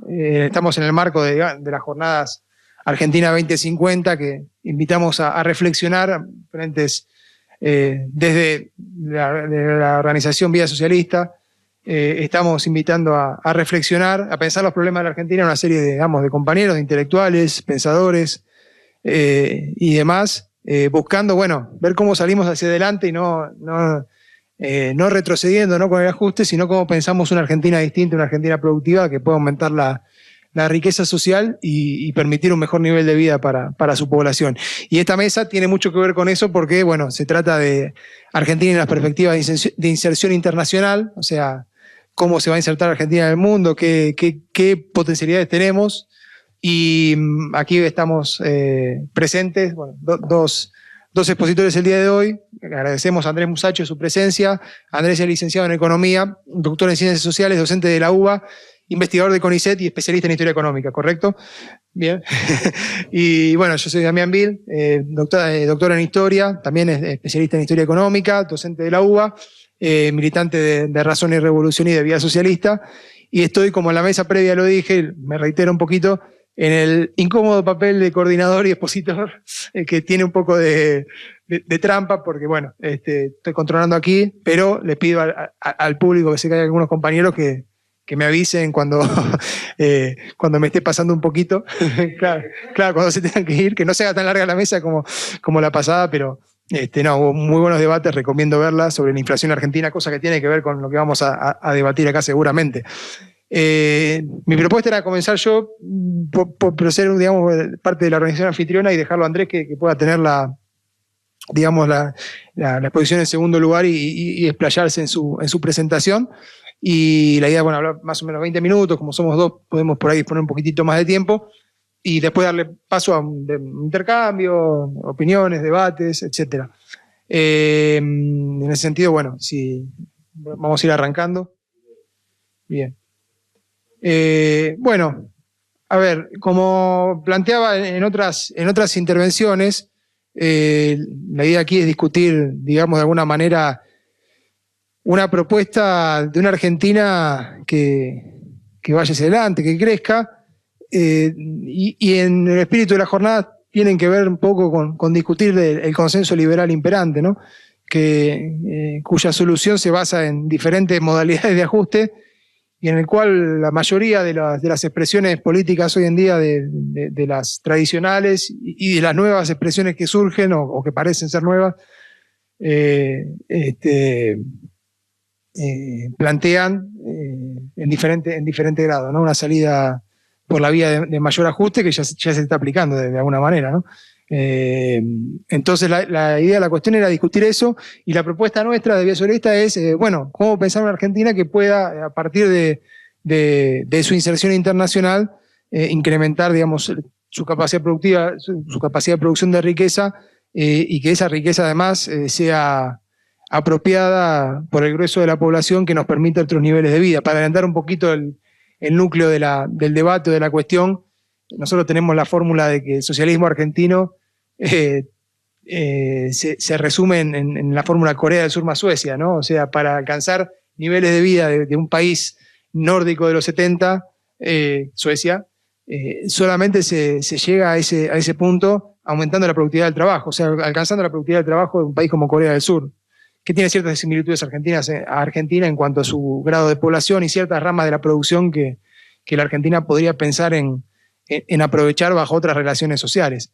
estamos en el marco de las jornadas Argentina 2050, que invitamos a reflexionar frentes, desde la organización Vía Socialista. Estamos invitando a reflexionar, a pensar los problemas de la Argentina, una serie de compañeros, de intelectuales, pensadores y demás, buscando, ver cómo salimos hacia adelante y no retrocediendo, no con el ajuste, sino cómo pensamos una Argentina distinta, una Argentina productiva que pueda aumentar la riqueza social y permitir un mejor nivel de vida para su población. Y esta mesa tiene mucho que ver con eso porque, se trata de Argentina en las perspectivas de inserción internacional, o sea, cómo se va a insertar Argentina en el mundo, qué potencialidades tenemos. Y aquí estamos presentes, dos expositores el día de hoy. Agradecemos a Andrés Musacho su presencia. Andrés es licenciado en Economía, doctor en Ciencias Sociales, docente de la UBA, investigador de CONICET y especialista en Historia Económica, ¿correcto? Bien. Y yo soy Damián Vil, doctor en Historia, también es especialista en Historia Económica, docente de la UBA, militante de Razón y Revolución y de Vía Socialista, y estoy, como en la mesa previa lo dije, me reitero un poquito, en el incómodo papel de coordinador y expositor, que tiene un poco de trampa, porque estoy controlando aquí, pero le pido al público, que sé que hay algunos compañeros que me avisen cuando me esté pasando un poquito. claro, cuando se tengan que ir, que no se haga tan larga la mesa como la pasada, pero hubo muy buenos debates, recomiendo verla, sobre la inflación argentina, cosa que tiene que ver con lo que vamos a debatir acá seguramente. Mi propuesta era comenzar yo por ser, parte de la organización anfitriona y dejarlo a Andrés que pueda tener la exposición en segundo lugar y explayarse en su presentación. Y la idea es, hablar más o menos 20 minutos, como somos dos, podemos por ahí poner un poquitito más de tiempo, y después darle paso a un intercambio, opiniones, debates, etc. En ese sentido, si vamos a ir arrancando. Bien. A ver, como planteaba en otras intervenciones, la idea aquí es discutir, de alguna manera, una propuesta de una Argentina que vaya hacia adelante, que crezca, y en el espíritu de la jornada tienen que ver un poco con discutir el consenso liberal imperante, ¿no? Cuya solución se basa en diferentes modalidades de ajuste y en el cual la mayoría de las expresiones políticas hoy en día, de las tradicionales y de las nuevas expresiones que surgen o que parecen ser nuevas, plantean en diferente grado, ¿no? Una salida por la vía de mayor ajuste que ya se está aplicando de alguna manera, ¿no? Entonces la idea, la cuestión era discutir eso, y la propuesta nuestra de Vía Socialista es, cómo pensar una Argentina que pueda, a partir de su inserción internacional, incrementar, su capacidad productiva, su capacidad de producción de riqueza, y que esa riqueza además sea apropiada por el grueso de la población, que nos permita otros niveles de vida. Para adelantar un poquito el núcleo del debate, de la cuestión, nosotros tenemos la fórmula de que el socialismo argentino se resume en la fórmula Corea del Sur más Suecia, ¿no? O sea, para alcanzar niveles de vida de un país nórdico de los 70, Suecia, solamente se llega a ese punto aumentando la productividad del trabajo, o sea, alcanzando la productividad del trabajo de un país como Corea del Sur, que tiene ciertas similitudes a Argentina en cuanto a su grado de población y ciertas ramas de la producción que la Argentina podría pensar en aprovechar bajo otras relaciones sociales.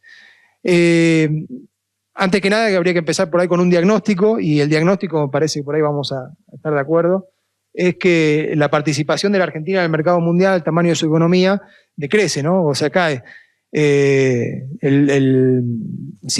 Antes que nada, habría que empezar por ahí con un diagnóstico, y el diagnóstico, me parece que por ahí vamos a estar de acuerdo, es que la participación de la Argentina en el mercado mundial, el tamaño de su economía, decrece, ¿no? O sea, cae. Si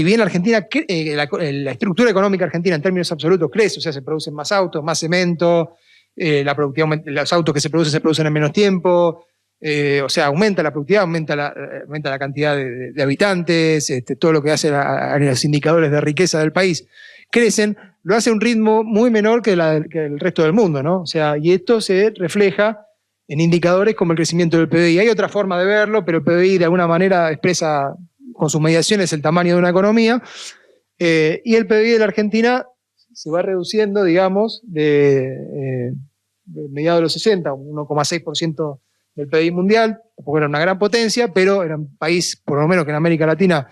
bien la Argentina, la estructura económica argentina en términos absolutos crece, o sea, se producen más autos, más cemento, la productividad, los autos que se producen en menos tiempo, o sea, aumenta la productividad, aumenta la cantidad de habitantes, todo lo que hace a los indicadores de riqueza del país crecen, lo hace a un ritmo muy menor que el resto del mundo, ¿no? O sea, y esto se refleja en indicadores como el crecimiento del PBI. Hay otra forma de verlo, pero el PBI de alguna manera expresa con sus mediaciones el tamaño de una economía, y el PBI de la Argentina se va reduciendo, digamos, de mediados de los 60, un 1,6% del PIB mundial, porque era una gran potencia, pero era un país, por lo menos que en América Latina,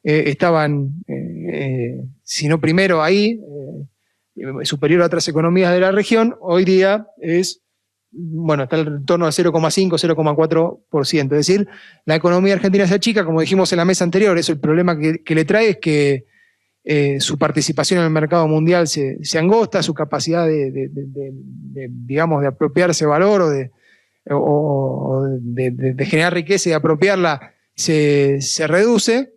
estaban, si no primero ahí, superior a otras economías de la región. Hoy día es, bueno, está en torno al 0,5, 0,4%. Es decir, la economía argentina se achica, como dijimos en la mesa anterior. Eso, el problema que le trae es que su participación en el mercado mundial se angosta, su capacidad digamos, de apropiarse valor o de generar riqueza y apropiarla se reduce,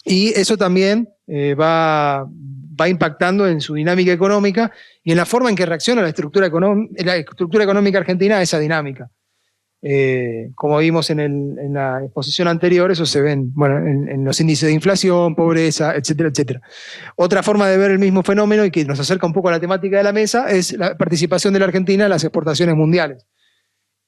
y eso también va impactando en su dinámica económica y en la forma en que reacciona la estructura económica argentina a esa dinámica. Como vimos en la exposición anterior, eso se ve en los índices de inflación, pobreza, etcétera, etcétera. Otra forma de ver el mismo fenómeno, y que nos acerca un poco a la temática de la mesa, es la participación de la Argentina en las exportaciones mundiales.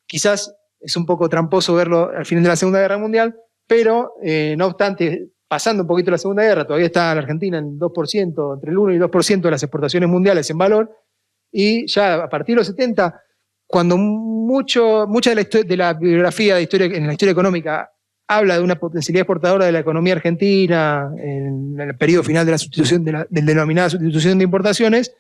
Quizás es un poco tramposo verlo al final de la Segunda Guerra Mundial, pero no obstante, pasando un poquito la Segunda Guerra, todavía está la Argentina en 2%, entre el 1 y el 2% de las exportaciones mundiales en valor, y ya a partir de los 70, cuando mucha de la bibliografía en la historia económica habla de una potencialidad exportadora de la economía argentina en el periodo final de la sustitución del denominada sustitución de importaciones,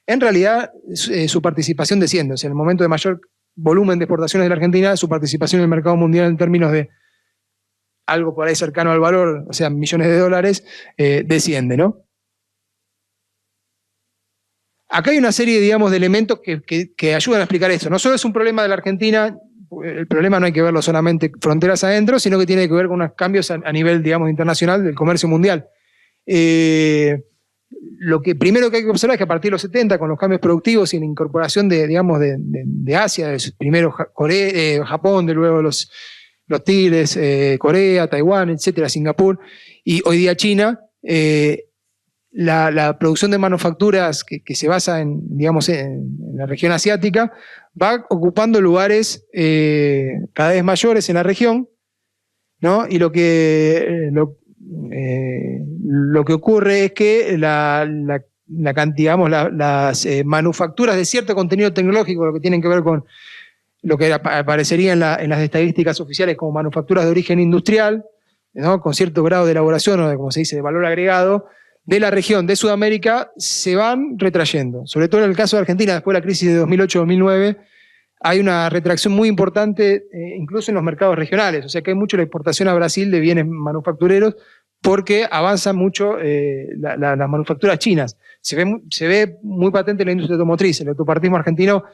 en realidad su participación desciende. O sea, en el momento de mayor volumen de exportaciones de la Argentina, su participación en el mercado mundial en términos de algo por ahí cercano al valor, o sea, millones de dólares, desciende, ¿no? Acá hay una serie, digamos, de elementos que ayudan a explicar esto. No solo es un problema de la Argentina, el problema no hay que verlo solamente fronteras adentro, sino que tiene que ver con unos cambios a nivel, digamos, internacional del comercio mundial. Lo que primero que hay que observar es que a partir de los 70, con los cambios productivos y la incorporación de Asia, primero Japón, de luego los tigres, Corea, Taiwán, etcétera, Singapur, y hoy día China, la producción de manufacturas que se basa en la región asiática va ocupando lugares cada vez mayores en la región, ¿no? Y lo que ocurre es que las manufacturas de cierto contenido tecnológico, lo que tienen que ver con lo que aparecería en las estadísticas oficiales como manufacturas de origen industrial, ¿no? Con cierto grado de elaboración o como se dice, de valor agregado, de la región de Sudamérica se van retrayendo. Sobre todo en el caso de Argentina, después de la crisis de 2008-2009, hay una retracción muy importante, incluso en los mercados regionales. O sea que hay mucho la exportación a Brasil de bienes manufactureros porque avanzan mucho las manufacturas chinas. Se ve muy patente en la industria automotriz, el autopartismo argentino,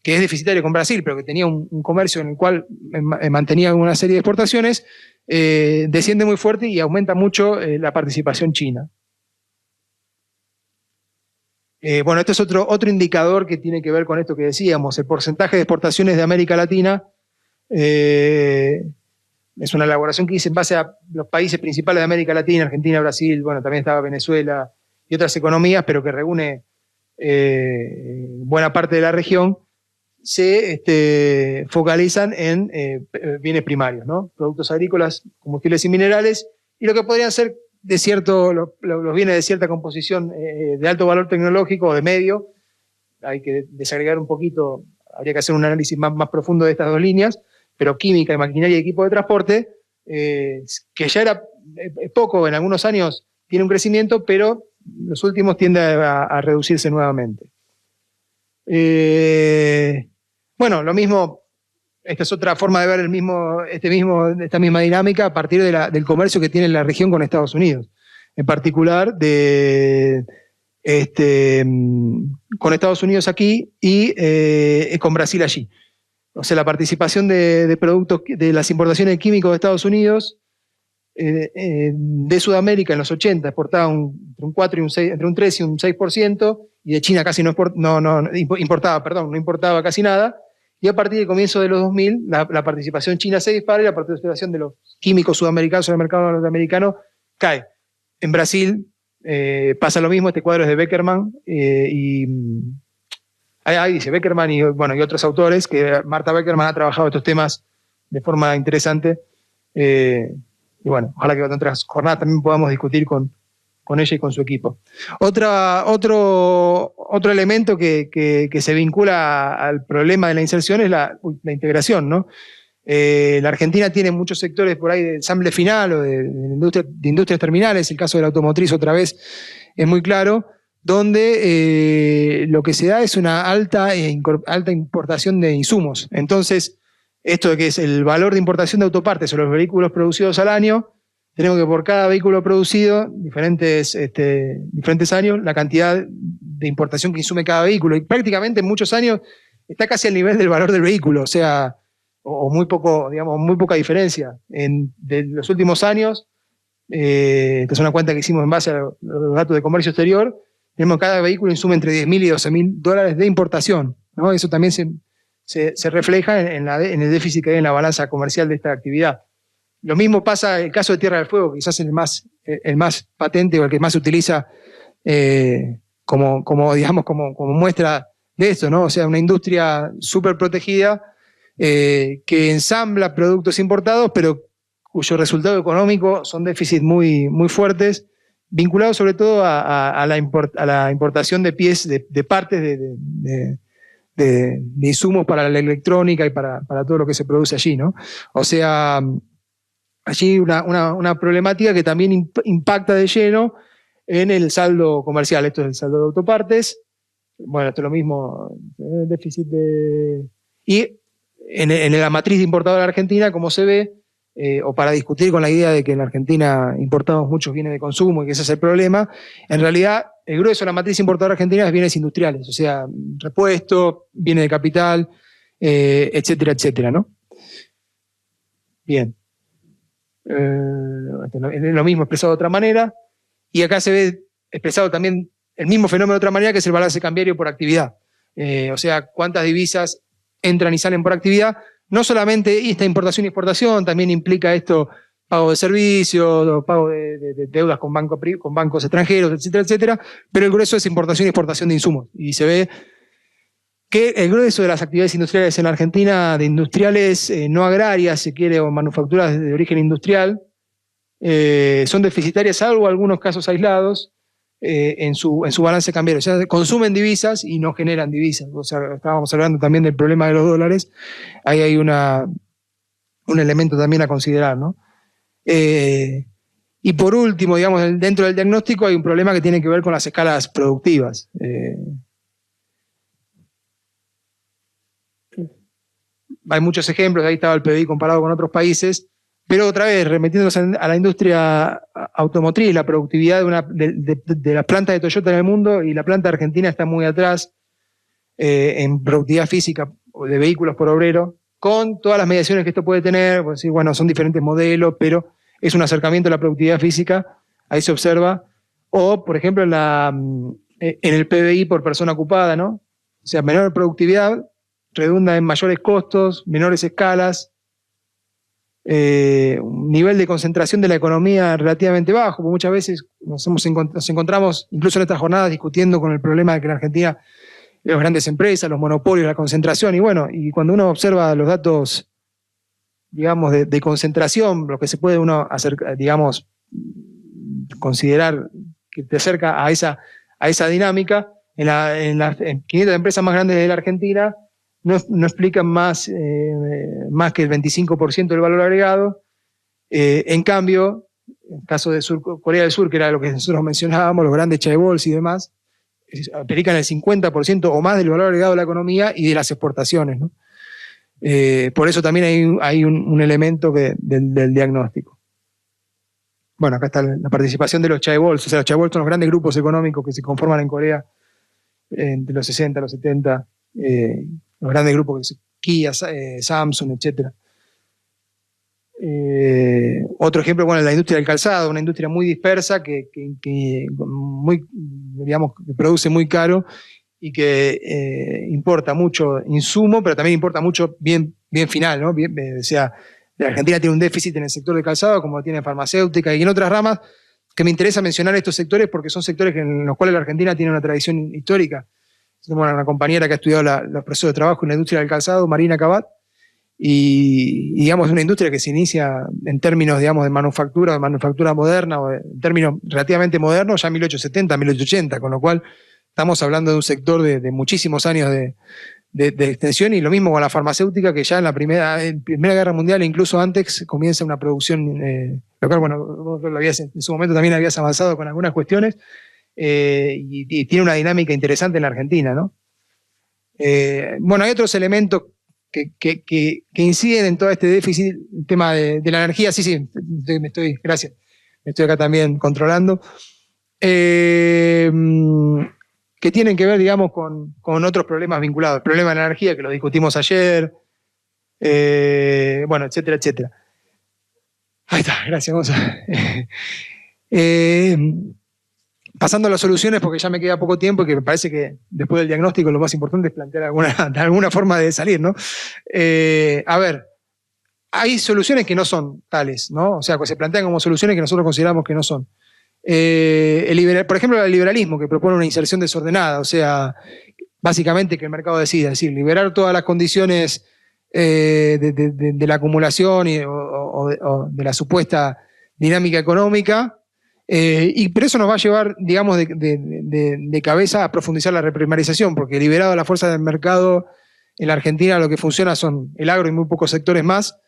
que es deficitario con Brasil, pero que tenía un comercio en el cual mantenía una serie de exportaciones, desciende muy fuerte y aumenta mucho la participación china. Bueno, este es otro indicador que tiene que ver con esto que decíamos, el porcentaje de exportaciones de América Latina. Es una elaboración que hice en base a los países principales de América Latina, Argentina, Brasil, bueno, también estaba Venezuela y otras economías, pero que reúne buena parte de la región. Se focalizan en bienes primarios, ¿no? Productos agrícolas, combustibles y minerales, y lo que podrían ser los bienes de cierta composición de alto valor tecnológico o de medio. Hay que desagregar un poquito, habría que hacer un análisis más profundo de estas dos líneas, pero química, maquinaria y equipo de transporte, que ya era poco, en algunos años tiene un crecimiento, pero los últimos tiende a reducirse nuevamente. Bueno, lo mismo, esta es otra forma de ver esta misma dinámica a partir del comercio que tiene la región con Estados Unidos. En particular, con Estados Unidos aquí y con Brasil allí. O sea, la participación de productos, de las importaciones de químicos de Estados Unidos, de Sudamérica en los 80 exportaba entre un 3 y un 6%, y de China casi no importaba casi nada. Y a partir del comienzo de los 2000, la participación china se dispara y la participación de los químicos sudamericanos en el mercado norteamericano cae. En Brasil pasa lo mismo, este cuadro es de Beckerman, ahí dice Beckerman y otros autores, que Marta Beckerman ha trabajado estos temas de forma interesante. Y bueno, ojalá que en otras jornadas también podamos discutir con con ella y con su equipo. Otro elemento que se vincula al problema de la inserción es la integración, ¿no? La Argentina tiene muchos sectores por ahí de ensamble final o de industrias terminales, el caso de la automotriz otra vez es muy claro, donde lo que se da es una alta importación de insumos. Entonces, esto de que es el valor de importación de autopartes o los vehículos producidos al año, tenemos que por cada vehículo producido, diferentes años, la cantidad de importación que insume cada vehículo. Y prácticamente en muchos años está casi al nivel del valor del vehículo, o sea, o muy poco, digamos, muy poca diferencia. De los últimos años, esta es una cuenta que hicimos en base a los datos de comercio exterior, tenemos que cada vehículo insume entre $10.000 y $12.000 de importación, ¿no? Eso también se refleja en el déficit que hay en la balanza comercial de esta actividad. Lo mismo pasa en el caso de Tierra del Fuego, quizás el más patente o el que más se utiliza como muestra de esto, ¿no? O sea, una industria súper protegida que ensambla productos importados, pero cuyo resultado económico son déficits muy, muy fuertes, vinculados sobre todo a la importación de partes de insumos para la electrónica y para todo lo que se produce allí, ¿no? O sea, allí una problemática que también impacta de lleno en el saldo comercial. Esto es el saldo de autopartes. Bueno, esto es lo mismo, déficit y en la matriz de importadora argentina, como se ve, o para discutir con la idea de que en la Argentina importamos muchos bienes de consumo y que ese es el problema, en realidad el grueso de la matriz importadora argentina es bienes industriales, o sea, repuesto, bienes de capital, etcétera, etcétera, ¿no? Bien. Es lo mismo expresado de otra manera, y acá se ve expresado también el mismo fenómeno de otra manera, que es el balance cambiario por actividad. O sea, cuántas divisas entran y salen por actividad. No solamente esta importación y exportación, también implica esto pago de servicios, pago de deudas con bancos extranjeros, etcétera, etcétera, pero el grueso es importación y exportación de insumos. Y se ve que el grueso de las actividades industriales en la Argentina, de industriales no agrarias, si quiere, o manufacturas de origen industrial, son deficitarias, salvo algunos casos aislados, en su balance cambiario. O sea, consumen divisas y no generan divisas. O sea, estábamos hablando también del problema de los dólares. Ahí hay un elemento también a considerar, ¿no? Y por último, digamos, dentro del diagnóstico hay un problema que tiene que ver con las escalas productivas. Hay muchos ejemplos, ahí estaba el PBI comparado con otros países, pero otra vez, remitiéndonos a la industria automotriz, la productividad de las plantas de Toyota en el mundo y la planta argentina está muy atrás en productividad física de vehículos por obrero, con todas las mediaciones que esto puede tener, pues sí, bueno, son diferentes modelos, pero es un acercamiento a la productividad física, ahí se observa, o por ejemplo en el PBI por persona ocupada, ¿no? O sea, menor productividad redunda en mayores costos, menores escalas, un nivel de concentración de la economía relativamente bajo, porque muchas veces nos encontramos, incluso en estas jornadas, discutiendo con el problema de que en Argentina las grandes empresas, los monopolios, la concentración, y bueno, y cuando uno observa los datos, digamos, de concentración, lo que se puede uno hacer, digamos, considerar que te acerca a esa dinámica, en las 500 empresas más grandes de la Argentina, no explican más que el 25% del valor agregado. En cambio, en el caso de Corea del Sur, que era lo que nosotros mencionábamos, los grandes chaebols y demás, explican el 50% o más del valor agregado de la economía y de las exportaciones, ¿no? Por eso también hay un elemento del diagnóstico. Bueno, acá está la participación de los chaebols. O sea, los chaebols son los grandes grupos económicos que se conforman en Corea entre los 60 y los 70. Los grandes grupos, Kia, Samsung, etc. Otro ejemplo, bueno, la industria del calzado, una industria muy dispersa que produce muy caro y que importa mucho insumo, pero también importa mucho bien final, ¿no? O sea, la Argentina tiene un déficit en el sector del calzado, como tiene farmacéutica y en otras ramas, que me interesa mencionar estos sectores porque son sectores en los cuales la Argentina tiene una tradición histórica. Tenemos una compañera que ha estudiado los procesos de trabajo en la industria del calzado, Marina Cabat, y digamos, una industria que se inicia en términos, digamos, de manufactura moderna, o en términos relativamente modernos, ya en 1870, 1880, con lo cual estamos hablando de un sector de muchísimos años de extensión, y lo mismo con la farmacéutica, que ya en la Primera Guerra Mundial, incluso antes, comienza una producción local. Bueno, vos en su momento también habías avanzado con algunas cuestiones, y tiene una dinámica interesante en la Argentina, ¿no? Bueno, hay otros elementos que inciden en todo este déficit, el tema de la energía. Sí, gracias, me estoy acá también controlando. Que tienen que ver, digamos, con otros problemas vinculados. El problema de la energía, que lo discutimos ayer, bueno, etcétera, etcétera. Ahí está, gracias, Gonzalo. Pasando a las soluciones, porque ya me queda poco tiempo y que me parece que después del diagnóstico lo más importante es plantear alguna forma de salir, ¿no? A ver, hay soluciones que no son tales, ¿no? O sea, que se plantean como soluciones que nosotros consideramos que no son. Por ejemplo, el liberalismo, que propone una inserción desordenada, o sea, básicamente que el mercado decida, es decir, liberar todas las condiciones de la acumulación o de la supuesta dinámica económica, pero eso nos va a llevar, digamos, de cabeza a profundizar la reprimarización, porque liberado a la fuerza del mercado, en la Argentina lo que funciona son el agro y muy pocos sectores más,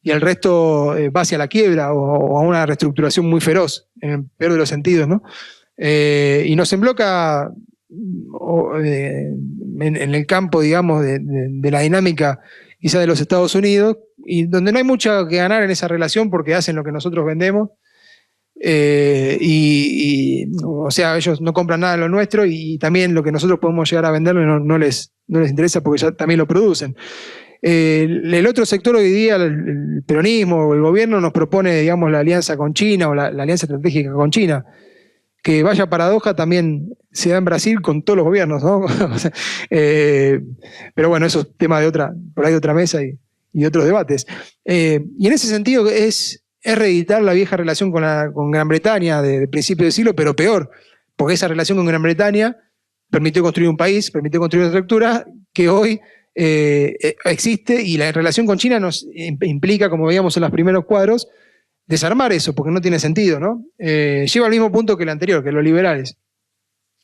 y el resto va hacia la quiebra o a una reestructuración muy feroz, en el peor de los sentidos, ¿no? Y nos embloca en el campo, digamos, de la dinámica quizá de los Estados Unidos, y donde no hay mucho que ganar en esa relación porque hacen lo que nosotros vendemos, o sea, ellos no compran nada de lo nuestro, y también lo que nosotros podemos llegar a venderle no les interesa porque ya también lo producen. El otro sector hoy día, el peronismo o el gobierno, nos propone, digamos, la alianza con China o la alianza estratégica con China, que vaya paradoja también se da en Brasil con todos los gobiernos, ¿no? Pero bueno, eso es tema por ahí de otra mesa y otros debates. Y en ese sentido es reeditar la vieja relación con Gran Bretaña de principio de siglo, pero peor, porque esa relación con Gran Bretaña permitió construir un país, permitió construir una estructura que hoy existe, y la relación con China nos implica, como veíamos en los primeros cuadros, desarmar eso, porque no tiene sentido, ¿no? Lleva al mismo punto que el anterior, que los liberales.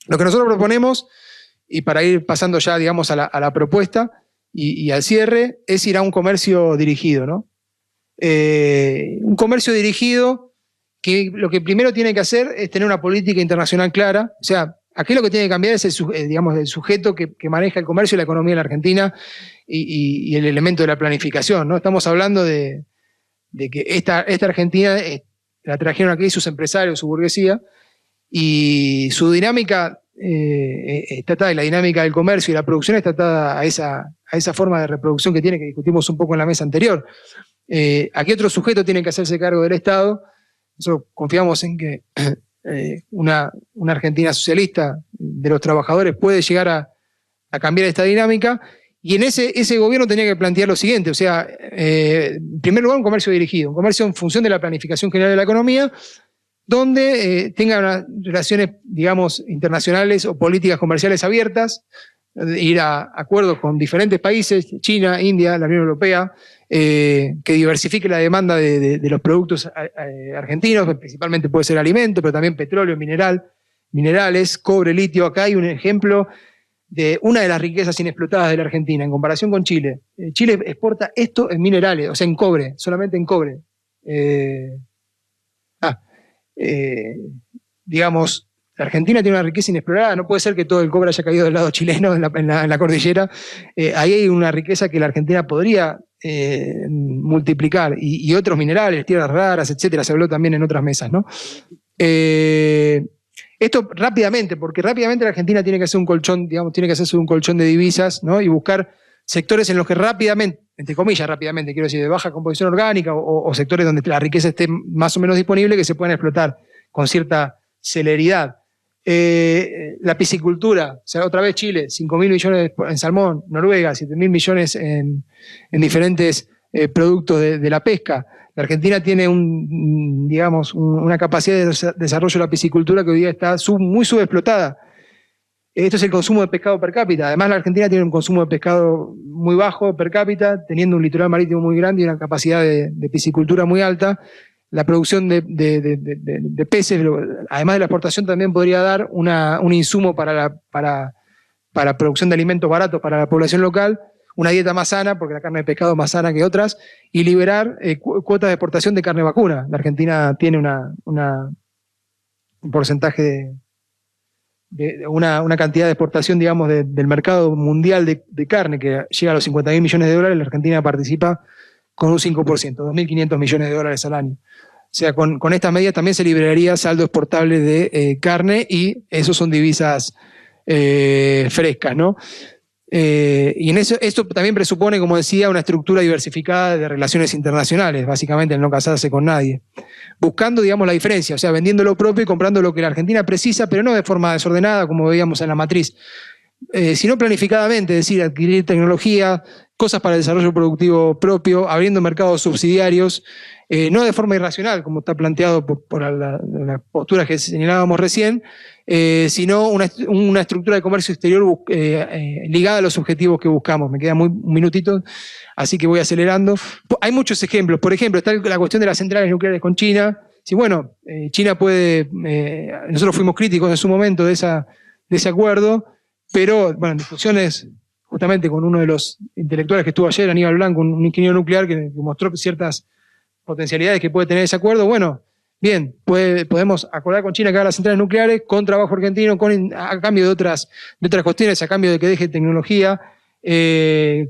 Lo que nosotros proponemos, y para ir pasando ya, digamos, a la propuesta y al cierre, es ir a un comercio dirigido, ¿no? Un comercio dirigido que lo que primero tiene que hacer es tener una política internacional clara. O sea, aquí lo que tiene que cambiar es el sujeto que maneja el comercio y la economía en la Argentina, y el elemento de la planificación, ¿no? Estamos hablando de que esta Argentina la trajeron aquí sus empresarios, su burguesía, y su dinámica está atada, y la dinámica del comercio y la producción está atada a esa forma de reproducción que tiene, que discutimos un poco en la mesa anterior. Aquí otro sujeto tiene que hacerse cargo del Estado. Nosotros confiamos en que una Argentina socialista de los trabajadores puede llegar a cambiar esta dinámica, y en ese gobierno tenía que plantear lo siguiente, o sea, en primer lugar, un comercio dirigido, un comercio en función de la planificación general de la economía, donde tenga unas relaciones, digamos, internacionales o políticas comerciales abiertas, ir a acuerdos con diferentes países, China, India, la Unión Europea, que diversifique la demanda de los productos argentinos, principalmente puede ser alimento, pero también petróleo, minerales, cobre, litio. Acá hay un ejemplo de una de las riquezas inexplotadas de la Argentina, en comparación con Chile. Chile exporta esto en minerales, o sea, en cobre, solamente en cobre. Digamos, la Argentina tiene una riqueza inexplorada, no puede ser que todo el cobre haya caído del lado chileno en la cordillera. Ahí hay una riqueza que la Argentina podría multiplicar, y otros minerales, tierras raras, etcétera, se habló también en otras mesas, ¿no? Esto rápidamente, porque rápidamente la Argentina tiene que hacer un colchón, digamos, tiene que hacerse un colchón de divisas, ¿no? Y buscar sectores en los que rápidamente, entre comillas rápidamente, quiero decir, de baja composición orgánica, o sectores donde la riqueza esté más o menos disponible, que se puedan explotar con cierta celeridad. La piscicultura, o sea, otra vez Chile, 5.000 millones en salmón, Noruega, 7.000 millones en diferentes productos de la pesca. La Argentina tiene digamos, una capacidad de desarrollo de la piscicultura que hoy día está muy subexplotada. Esto es el consumo de pescado per cápita. Además, la Argentina tiene un consumo de pescado muy bajo per cápita, teniendo un litoral marítimo muy grande y una capacidad de piscicultura muy alta. La producción de peces, además de la exportación, también podría dar un insumo para producción de alimentos baratos para la población local, una dieta más sana, porque la carne de pescado es más sana que otras, y liberar cuotas de exportación de carne vacuna. La Argentina tiene un porcentaje una cantidad de exportación, digamos, del mercado mundial de carne que llega a los 50.000 millones de dólares. La Argentina participa con un 5%, 2.500 millones de dólares al año. O sea, con estas medidas también se liberaría saldo exportable de carne y eso son divisas frescas, ¿no? Y en esto también presupone, como decía, una estructura diversificada de relaciones internacionales, básicamente el no casarse con nadie. Buscando, digamos, la diferencia, o sea, vendiendo lo propio y comprando lo que la Argentina precisa, pero no de forma desordenada, como veíamos en la matriz, sino planificadamente, es decir, adquirir tecnología, cosas para el desarrollo productivo propio, abriendo mercados subsidiarios, no de forma irracional, como está planteado por las posturas que señalábamos recién, sino una estructura de comercio exterior ligada a los objetivos que buscamos. Me queda un minutito, así que voy acelerando. Hay muchos ejemplos. Por ejemplo, está la cuestión de las centrales nucleares con China. Sí, bueno, China puede... nosotros fuimos críticos en su momento de ese acuerdo, pero, bueno, en discusiones justamente con uno de los intelectuales que estuvo ayer, Aníbal Blanco, un ingeniero nuclear que mostró ciertas potencialidades que puede tener ese acuerdo. Bueno, bien, podemos acordar con China que haga las centrales nucleares con trabajo argentino, a cambio de otras cuestiones, a cambio de que deje tecnología, que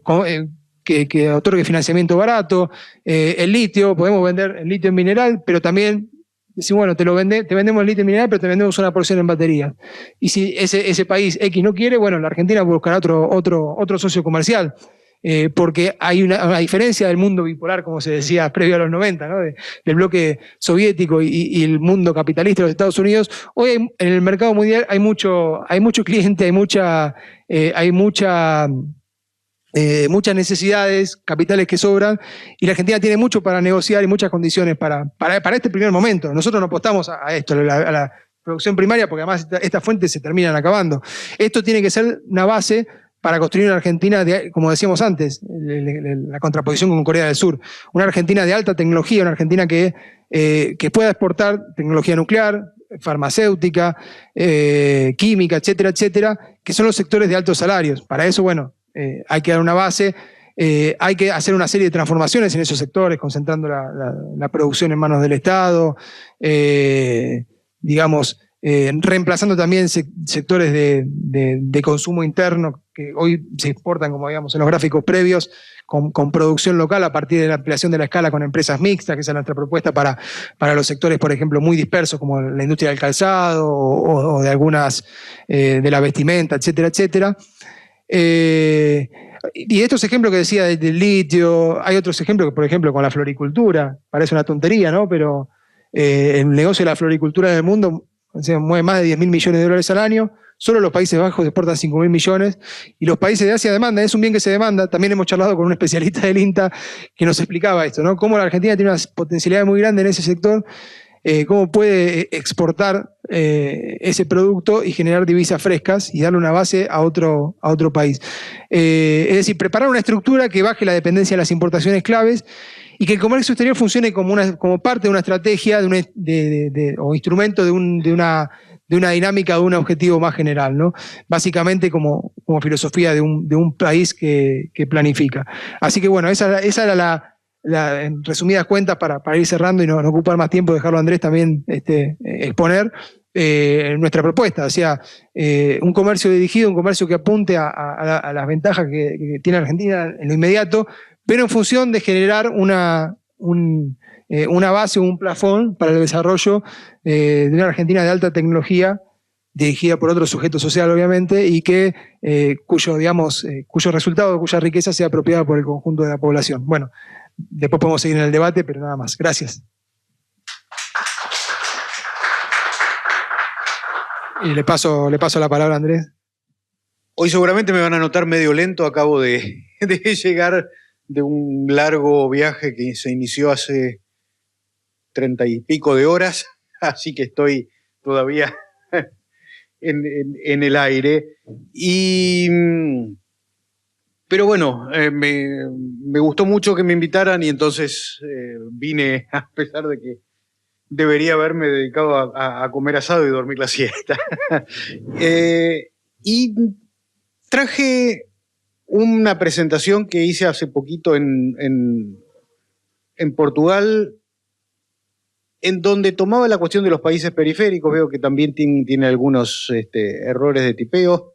otorgue financiamiento barato, el litio, podemos vender el litio en mineral, pero también decir, bueno, te vendemos el litio en mineral, pero te vendemos una porción en batería. Y si ese país X no quiere, bueno, la Argentina buscará otro socio comercial. Porque hay una diferencia del mundo bipolar, como se decía previo a los 90, ¿no? Del bloque soviético y el mundo capitalista de los Estados Unidos. Hoy en el mercado mundial hay mucho cliente, hay muchas necesidades, capitales que sobran, y la Argentina tiene mucho para negociar y muchas condiciones para este primer momento. Nosotros no apostamos a esto, a la producción primaria, porque además estas fuentes se terminan acabando. Esto tiene que ser una base para construir una Argentina, como decíamos antes, la contraposición con Corea del Sur, una Argentina de alta tecnología, una Argentina que pueda exportar tecnología nuclear, farmacéutica, química, etcétera, etcétera, que son los sectores de altos salarios. Para eso, bueno, hay que dar una base, hay que hacer una serie de transformaciones en esos sectores, concentrando la producción en manos del Estado, digamos, reemplazando también sectores de consumo interno que hoy se exportan, como digamos en los gráficos previos, con producción local a partir de la ampliación de la escala con empresas mixtas, que esa es nuestra propuesta para los sectores, por ejemplo, muy dispersos como la industria del calzado o de algunas de la vestimenta, etcétera, etcétera. Y estos ejemplos que decía del litio, hay otros ejemplos, por ejemplo, con la floricultura, parece una tontería, ¿no? Pero el negocio de la floricultura en el mundo mueve más de 10.000 millones de dólares al año, solo los Países Bajos exportan 5.000 millones, y los países de Asia demandan, es un bien que se demanda. También hemos charlado con un especialista del INTA que nos explicaba esto, ¿no? Cómo la Argentina tiene una potencialidad muy grande en ese sector, cómo puede exportar ese producto y generar divisas frescas y darle una base a otro país. Es decir, preparar una estructura que baje la dependencia de las importaciones claves y que el comercio exterior funcione como parte de una estrategia o instrumento de una dinámica, de un objetivo más general, ¿no? Básicamente como filosofía de un país que planifica. Así que bueno, esa era en resumidas cuentas, para ir cerrando y no ocupar más tiempo, dejarlo a Andrés también exponer nuestra propuesta. O sea, un comercio dirigido, un comercio que apunte a las ventajas que tiene Argentina en lo inmediato, pero en función de generar una base o un plafón para el desarrollo de una Argentina de alta tecnología, dirigida por otro sujeto social, obviamente, y cuyo resultado, cuya riqueza sea apropiada por el conjunto de la población. Bueno, después podemos seguir en el debate, pero nada más. Gracias. Y le paso la palabra a Andrés. Hoy seguramente me van a notar medio lento, acabo de llegar de un largo viaje que se inició hace 30 y pico de horas, así que estoy todavía en el aire. Pero bueno, me gustó mucho que me invitaran y entonces vine, a pesar de que debería haberme dedicado a comer asado y dormir la siesta. Y traje una presentación que hice hace poquito en Portugal, en donde tomaba la cuestión de los países periféricos. Veo que también tiene algunos errores de tipeo.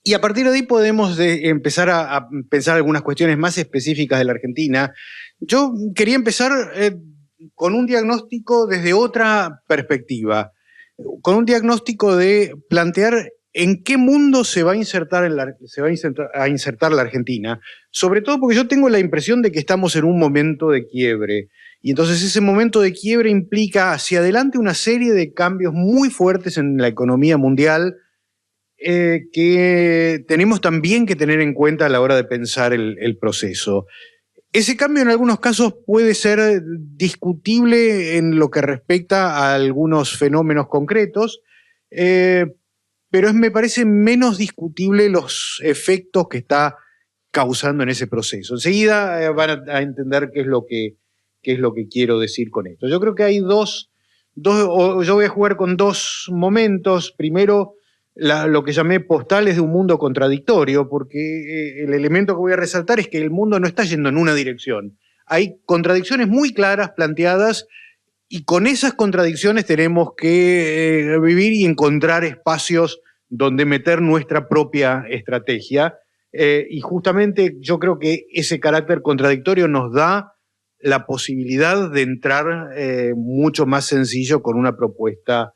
Y a partir de ahí podemos empezar a pensar algunas cuestiones más específicas de la Argentina. Yo quería empezar con un diagnóstico desde otra perspectiva, con un diagnóstico de plantear en qué mundo se va a insertar la Argentina, sobre todo porque yo tengo la impresión de que estamos en un momento de quiebre. Y entonces ese momento de quiebre implica hacia adelante una serie de cambios muy fuertes en la economía mundial, que tenemos también que tener en cuenta a la hora de pensar el proceso. Ese cambio en algunos casos puede ser discutible en lo que respecta a algunos fenómenos concretos, pero me parece menos discutible los efectos que está causando en ese proceso. Enseguida van a entender qué es lo que quiero decir con esto. Yo creo que hay yo voy a jugar con dos momentos. Primero, lo que llamé postales de un mundo contradictorio, porque el elemento que voy a resaltar es que el mundo no está yendo en una dirección. Hay contradicciones muy claras planteadas y con esas contradicciones tenemos que vivir y encontrar espacios donde meter nuestra propia estrategia. Y justamente yo creo que ese carácter contradictorio nos da la posibilidad de entrar mucho más sencillo con una propuesta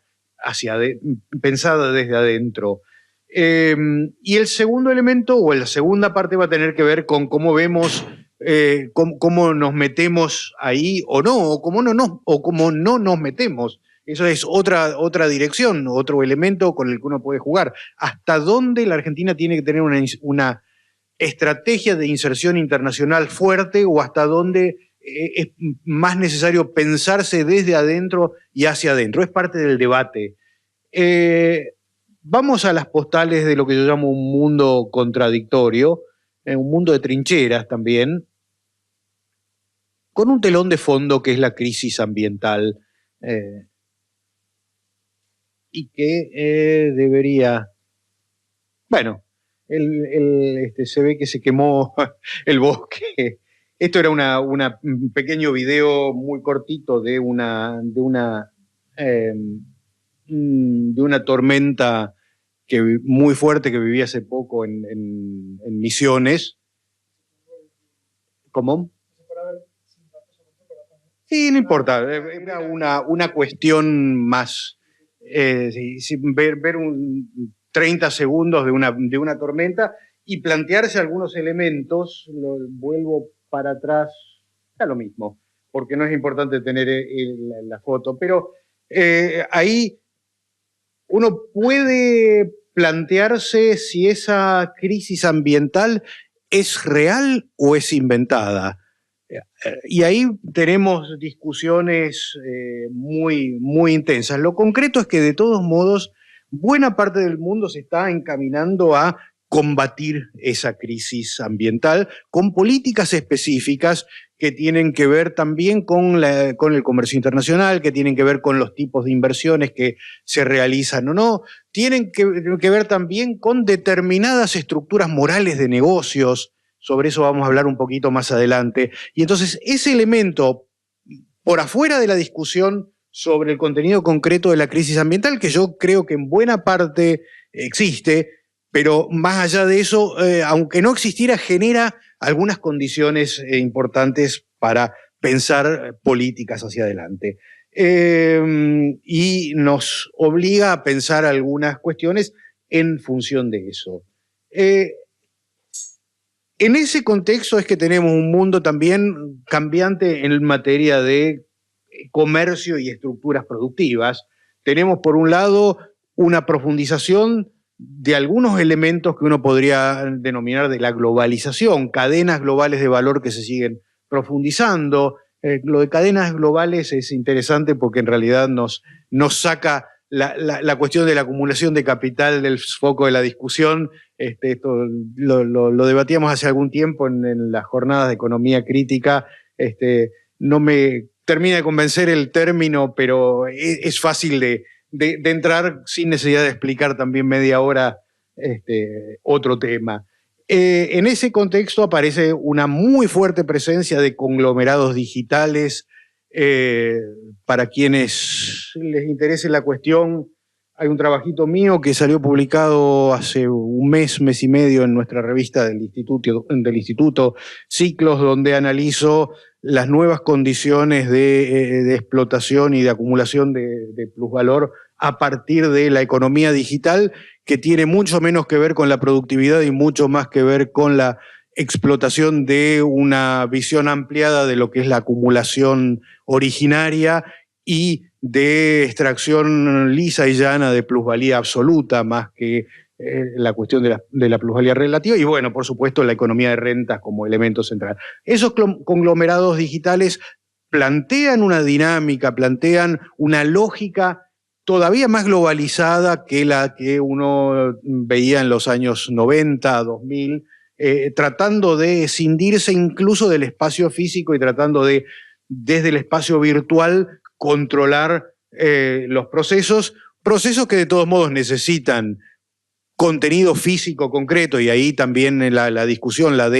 pensada desde adentro. Y el segundo elemento, o la segunda parte, va a tener que ver con cómo vemos, cómo nos metemos ahí o no, o cómo no nos metemos. Eso es otra dirección, otro elemento con el que uno puede jugar. ¿Hasta dónde la Argentina tiene que tener una estrategia de inserción internacional fuerte, o hasta dónde es más necesario pensarse desde adentro y hacia adentro? Es parte del debate. Vamos a las postales de lo que yo llamo un mundo contradictorio, un mundo de trincheras también, con un telón de fondo que es la crisis ambiental, y que debería... Bueno, se ve que se quemó el bosque. Esto era un pequeño video muy cortito de una tormenta muy fuerte que viví hace poco en Misiones. ¿Cómo? Sí, no importa. Era una cuestión más. Ver 30 segundos de una tormenta y plantearse algunos elementos. Vuelvo para atrás, da lo mismo, porque no es importante tener la foto, pero ahí uno puede plantearse si esa crisis ambiental es real o es inventada. Y ahí tenemos discusiones muy, muy intensas. Lo concreto es que, de todos modos, buena parte del mundo se está encaminando a combatir esa crisis ambiental con políticas específicas que tienen que ver también con el comercio internacional, que tienen que ver con los tipos de inversiones que se realizan o no, tienen que ver también con determinadas estructuras morales de negocios. Sobre eso vamos a hablar un poquito más adelante. Y entonces ese elemento, por afuera de la discusión sobre el contenido concreto de la crisis ambiental, que yo creo que en buena parte existe, pero más allá de eso, aunque no existiera, genera algunas condiciones importantes para pensar políticas hacia adelante. Y nos obliga a pensar algunas cuestiones en función de eso. En ese contexto es que tenemos un mundo también cambiante en materia de comercio y estructuras productivas. Tenemos, por un lado, una profundización de algunos elementos que uno podría denominar de la globalización, cadenas globales de valor que se siguen profundizando, Lo de cadenas globales es interesante porque en realidad nos saca la cuestión de la acumulación de capital del foco de la discusión. Esto lo debatíamos hace algún tiempo en las jornadas de economía crítica. No me termina de convencer el término, pero es fácil de entrar sin necesidad de explicar también media hora otro tema. En ese contexto aparece una muy fuerte presencia de conglomerados digitales. Para quienes les interese la cuestión, hay un trabajito mío que salió publicado hace un mes y medio en nuestra revista del Instituto Ciclos, donde analizo las nuevas condiciones de explotación y de acumulación de plusvalor a partir de la economía digital, que tiene mucho menos que ver con la productividad y mucho más que ver con la explotación de una visión ampliada de lo que es la acumulación originaria y de extracción lisa y llana de plusvalía absoluta, más que la cuestión de la plusvalía relativa, y bueno, por supuesto, la economía de rentas como elemento central. Esos conglomerados digitales plantean una dinámica, plantean una lógica todavía más globalizada que la que uno veía en los años 90, 2000, tratando de escindirse incluso del espacio físico y tratando de, desde el espacio virtual, controlar los procesos que de todos modos necesitan contenido físico concreto, y ahí también la discusión, la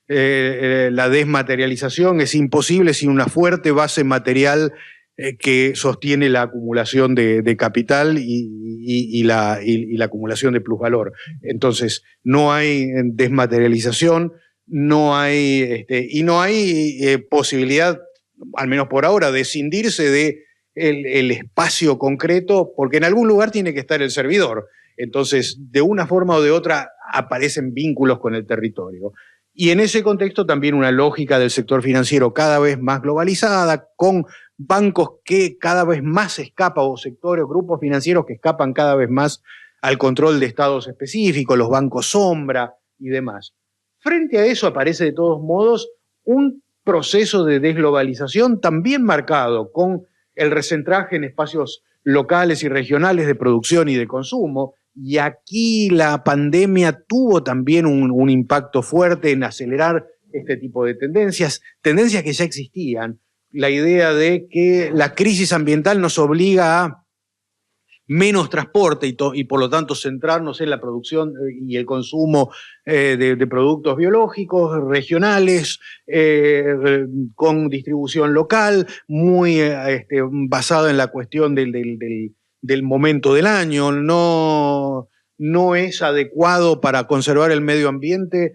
desmaterialización es imposible sin una fuerte base material que sostiene la acumulación de capital y la acumulación de plusvalor. Entonces, no hay desmaterialización, no hay posibilidad, al menos por ahora, de escindirse de el espacio concreto, porque en algún lugar tiene que estar el servidor. Entonces, de una forma o de otra, aparecen vínculos con el territorio. Y en ese contexto también una lógica del sector financiero cada vez más globalizada, con bancos que cada vez más escapan, o sectores, grupos financieros que escapan cada vez más al control de estados específicos, los bancos sombra y demás. Frente a eso aparece de todos modos un proceso de desglobalización también marcado con el recentraje en espacios locales y regionales de producción y de consumo, y aquí la pandemia tuvo también un impacto fuerte en acelerar este tipo de tendencias que ya existían. La idea de que la crisis ambiental nos obliga a menos transporte y por lo tanto centrarnos en la producción y el consumo de productos biológicos regionales, con distribución local, muy basada en la cuestión del momento del año. No es adecuado para conservar el medio ambiente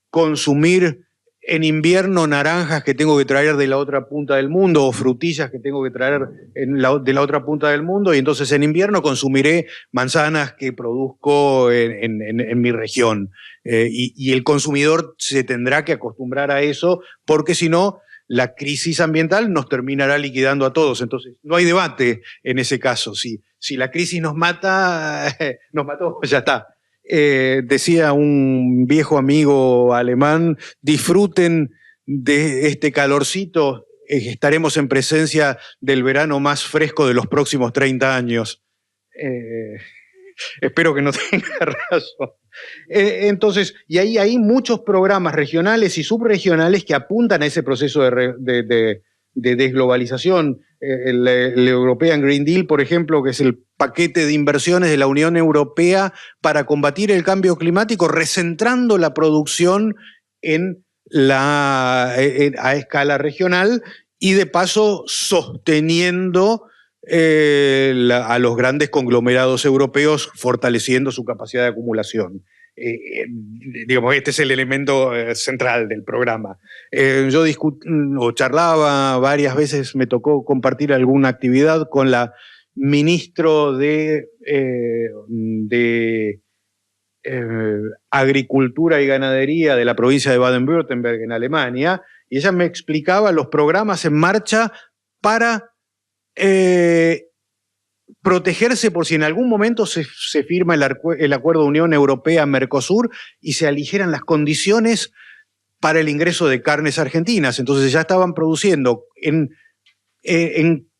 consumir en invierno naranjas que tengo que traer de la otra punta del mundo o frutillas que tengo que traer de la otra punta del mundo, y entonces en invierno consumiré manzanas que produzco en mi región. Y el consumidor se tendrá que acostumbrar a eso, porque si no, la crisis ambiental nos terminará liquidando a todos. Entonces no hay debate en ese caso. Si la crisis nos mata, nos mató, ya está. Decía un viejo amigo alemán, disfruten de este calorcito, estaremos en presencia del verano más fresco de los próximos 30 años. Espero que no tenga razón. Entonces, y ahí hay muchos programas regionales y subregionales que apuntan a ese proceso de desglobalización. El European Green Deal, por ejemplo, que es el paquete de inversiones de la Unión Europea para combatir el cambio climático, recentrando la producción a escala regional y de paso sosteniendo a los grandes conglomerados europeos, fortaleciendo su capacidad de acumulación. Digamos, este es el elemento central del programa. Yo charlaba varias veces, me tocó compartir alguna actividad con la ministro de Agricultura y Ganadería de la provincia de Baden-Württemberg en Alemania, y ella me explicaba los programas en marcha para protegerse por si en algún momento se firma el acuerdo de Unión Europea-Mercosur y se aligeran las condiciones para el ingreso de carnes argentinas. Entonces ya estaban produciendo en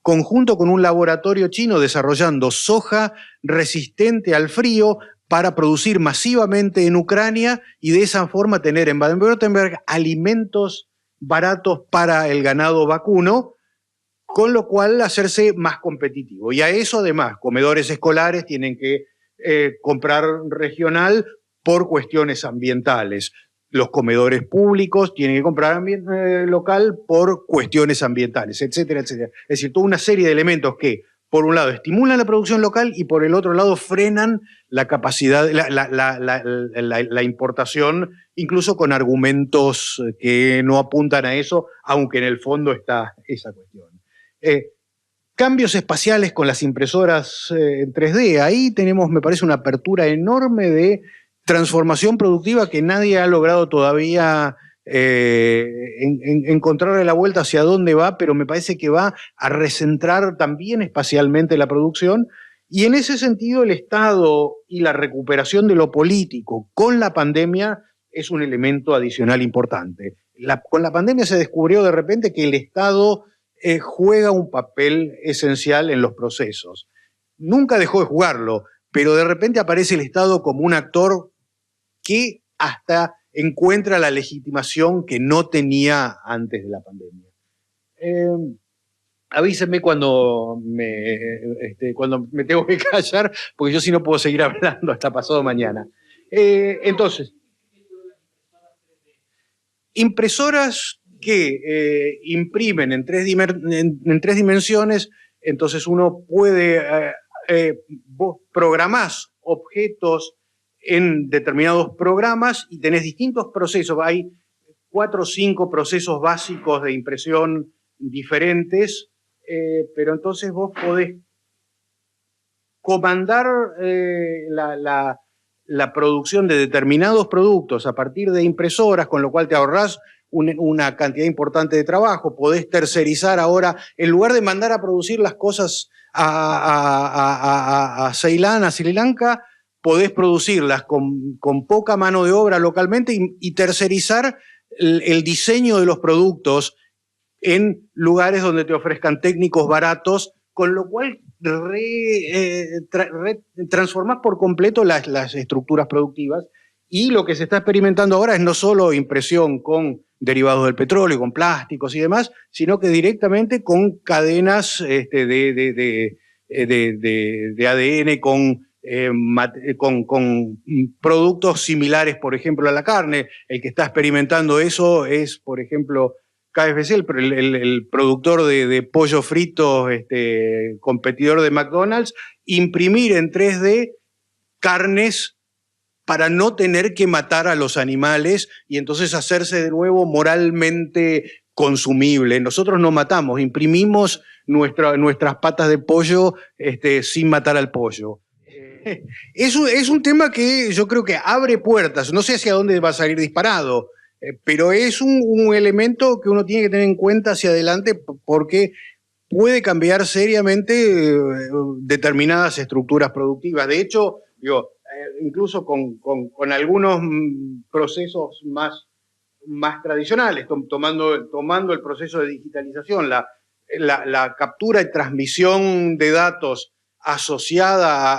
conjunto con un laboratorio chino desarrollando soja resistente al frío para producir masivamente en Ucrania y de esa forma tener en Baden-Württemberg alimentos baratos para el ganado vacuno, con lo cual hacerse más competitivo. Y a eso además, comedores escolares tienen que comprar regional por cuestiones ambientales. Los comedores públicos tienen que comprar local por cuestiones ambientales, etcétera, etcétera. Es decir, toda una serie de elementos que, por un lado, estimulan la producción local y por el otro lado frenan la capacidad, la importación, incluso con argumentos que no apuntan a eso, aunque en el fondo está esa cuestión. Cambios espaciales con las impresoras en 3D. Ahí tenemos, me parece, una apertura enorme de transformación productiva que nadie ha logrado todavía encontrarle la vuelta hacia dónde va, pero me parece que va a recentrar también espacialmente la producción. Y en ese sentido, el Estado y la recuperación de lo político con la pandemia es un elemento adicional importante. Con la pandemia se descubrió de repente que el Estado juega un papel esencial en los procesos. Nunca dejó de jugarlo, pero de repente aparece el Estado como un actor que hasta encuentra la legitimación que no tenía antes de la pandemia. Avísenme cuando me tengo que callar, porque yo sí no puedo seguir hablando hasta pasado mañana. Entonces, impresoras que imprimen en tres dimensiones, entonces uno puede, vos programás objetos en determinados programas y tenés distintos procesos. Hay 4 o 5 procesos básicos de impresión diferentes, pero entonces vos podés comandar la producción de determinados productos a partir de impresoras, con lo cual te ahorrás una cantidad importante de trabajo. Podés tercerizar ahora, en lugar de mandar a producir las cosas a Ceilán, a Sri Lanka, podés producirlas con poca mano de obra localmente y tercerizar el diseño de los productos en lugares donde te ofrezcan técnicos baratos, con lo cual transformás por completo las estructuras productivas. Y lo que se está experimentando ahora es no solo impresión con derivados del petróleo, con plásticos y demás, sino que directamente con cadenas de ADN, con productos similares, por ejemplo, a la carne. El que está experimentando eso es, por ejemplo, KFC, el productor de pollo frito, competidor de McDonald's, imprimir en 3D carnes para no tener que matar a los animales y entonces hacerse de nuevo moralmente consumible. Nosotros no matamos, imprimimos nuestras patas de pollo sin matar al pollo. Es un tema que yo creo que abre puertas, no sé hacia dónde va a salir disparado, pero es un elemento que uno tiene que tener en cuenta hacia adelante porque puede cambiar seriamente determinadas estructuras productivas. De hecho, incluso con algunos procesos más tradicionales, tomando el proceso de digitalización, la captura y transmisión de datos asociada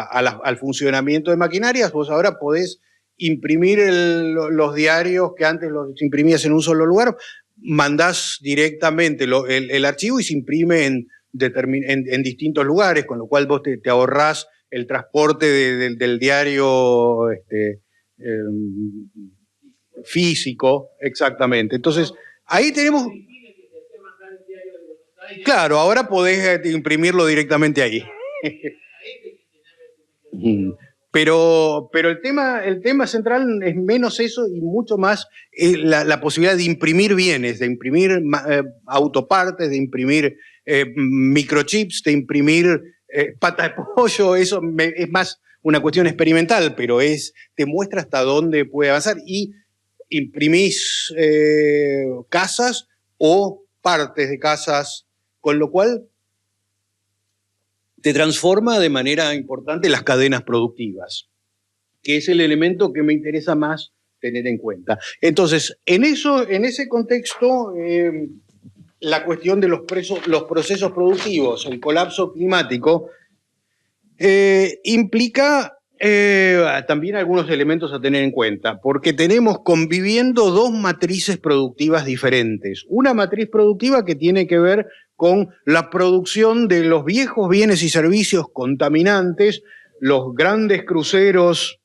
al funcionamiento de maquinarias, vos ahora podés imprimir los diarios que antes los imprimías en un solo lugar, mandás directamente el archivo y se imprime en distintos lugares, con lo cual vos te ahorrás el transporte del diario físico, exactamente. Entonces, ahí tenemos... Claro, ahora podés imprimirlo directamente ahí. Pero el tema central es menos eso y mucho más la posibilidad de imprimir bienes, de imprimir autopartes, de imprimir microchips, de imprimir pata de pollo. Eso es más una cuestión experimental, pero te muestra hasta dónde puede avanzar. Y imprimís casas o partes de casas, con lo cual te transforma de manera importante las cadenas productivas, que es el elemento que me interesa más tener en cuenta. Entonces, en ese contexto, la cuestión de los procesos productivos, el colapso climático, implica también algunos elementos a tener en cuenta, porque tenemos conviviendo dos matrices productivas diferentes. Una matriz productiva que tiene que ver con la producción de los viejos bienes y servicios contaminantes, los grandes cruceros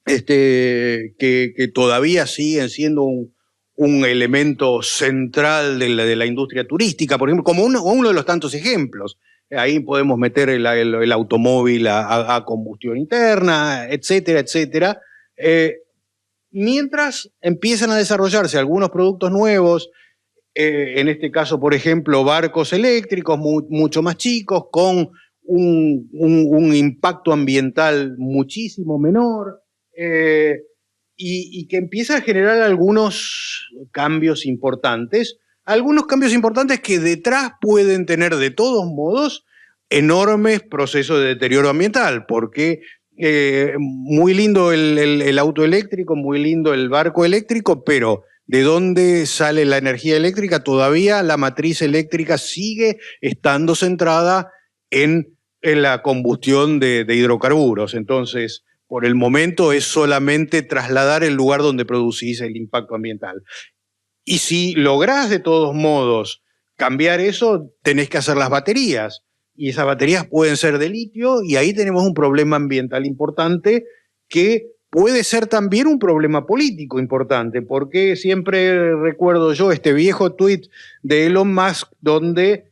que todavía siguen siendo un elemento central de la industria turística, por ejemplo, como uno de los tantos ejemplos. Ahí podemos meter el automóvil a combustión interna, etcétera, etcétera. Mientras empiezan a desarrollarse algunos productos nuevos, en este caso, por ejemplo, barcos eléctricos mucho más chicos, con un impacto ambiental muchísimo menor, y que empieza a generar algunos cambios importantes que detrás pueden tener de todos modos enormes procesos de deterioro ambiental, porque muy lindo el auto eléctrico, muy lindo el barco eléctrico, pero ¿de dónde sale la energía eléctrica? Todavía la matriz eléctrica sigue estando centrada en la combustión de hidrocarburos. Entonces, por el momento es solamente trasladar el lugar donde producís el impacto ambiental. Y si lográs de todos modos cambiar eso, tenés que hacer las baterías. Y esas baterías pueden ser de litio, y ahí tenemos un problema ambiental importante que puede ser también un problema político importante, porque siempre recuerdo yo este viejo tuit de Elon Musk donde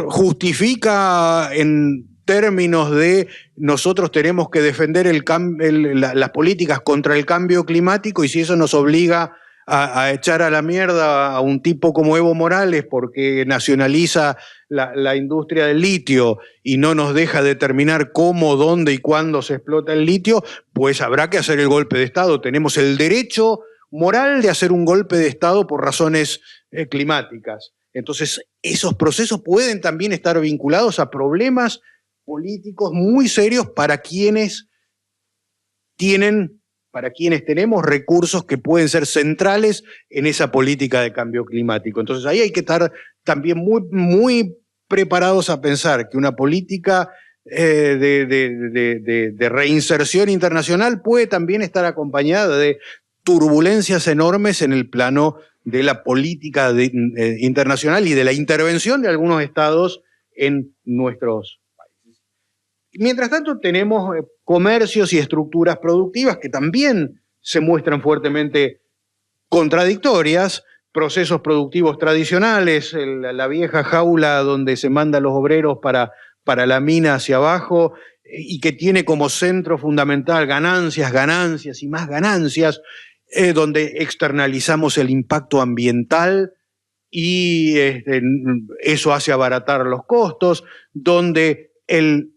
justifica en términos de nosotros tenemos que defender las políticas contra el cambio climático, y si eso nos obliga a echar a la mierda a un tipo como Evo Morales porque nacionaliza la industria del litio y no nos deja determinar cómo, dónde y cuándo se explota el litio, pues habrá que hacer el golpe de Estado. Tenemos el derecho moral de hacer un golpe de Estado por razones climáticas. Entonces, esos procesos pueden también estar vinculados a problemas políticos muy serios para quienes tenemos recursos que pueden ser centrales en esa política de cambio climático. Entonces ahí hay que estar también muy, muy preparados a pensar que una política de reinserción internacional puede también estar acompañada de turbulencias enormes en el plano de la política internacional y de la intervención de algunos estados en nuestros países. Mientras tanto, tenemos comercios y estructuras productivas que también se muestran fuertemente contradictorias, procesos productivos tradicionales, la vieja jaula donde se mandan los obreros para la mina hacia abajo, y que tiene como centro fundamental ganancias, ganancias y más ganancias, donde externalizamos el impacto ambiental y eso hace abaratar los costos, donde el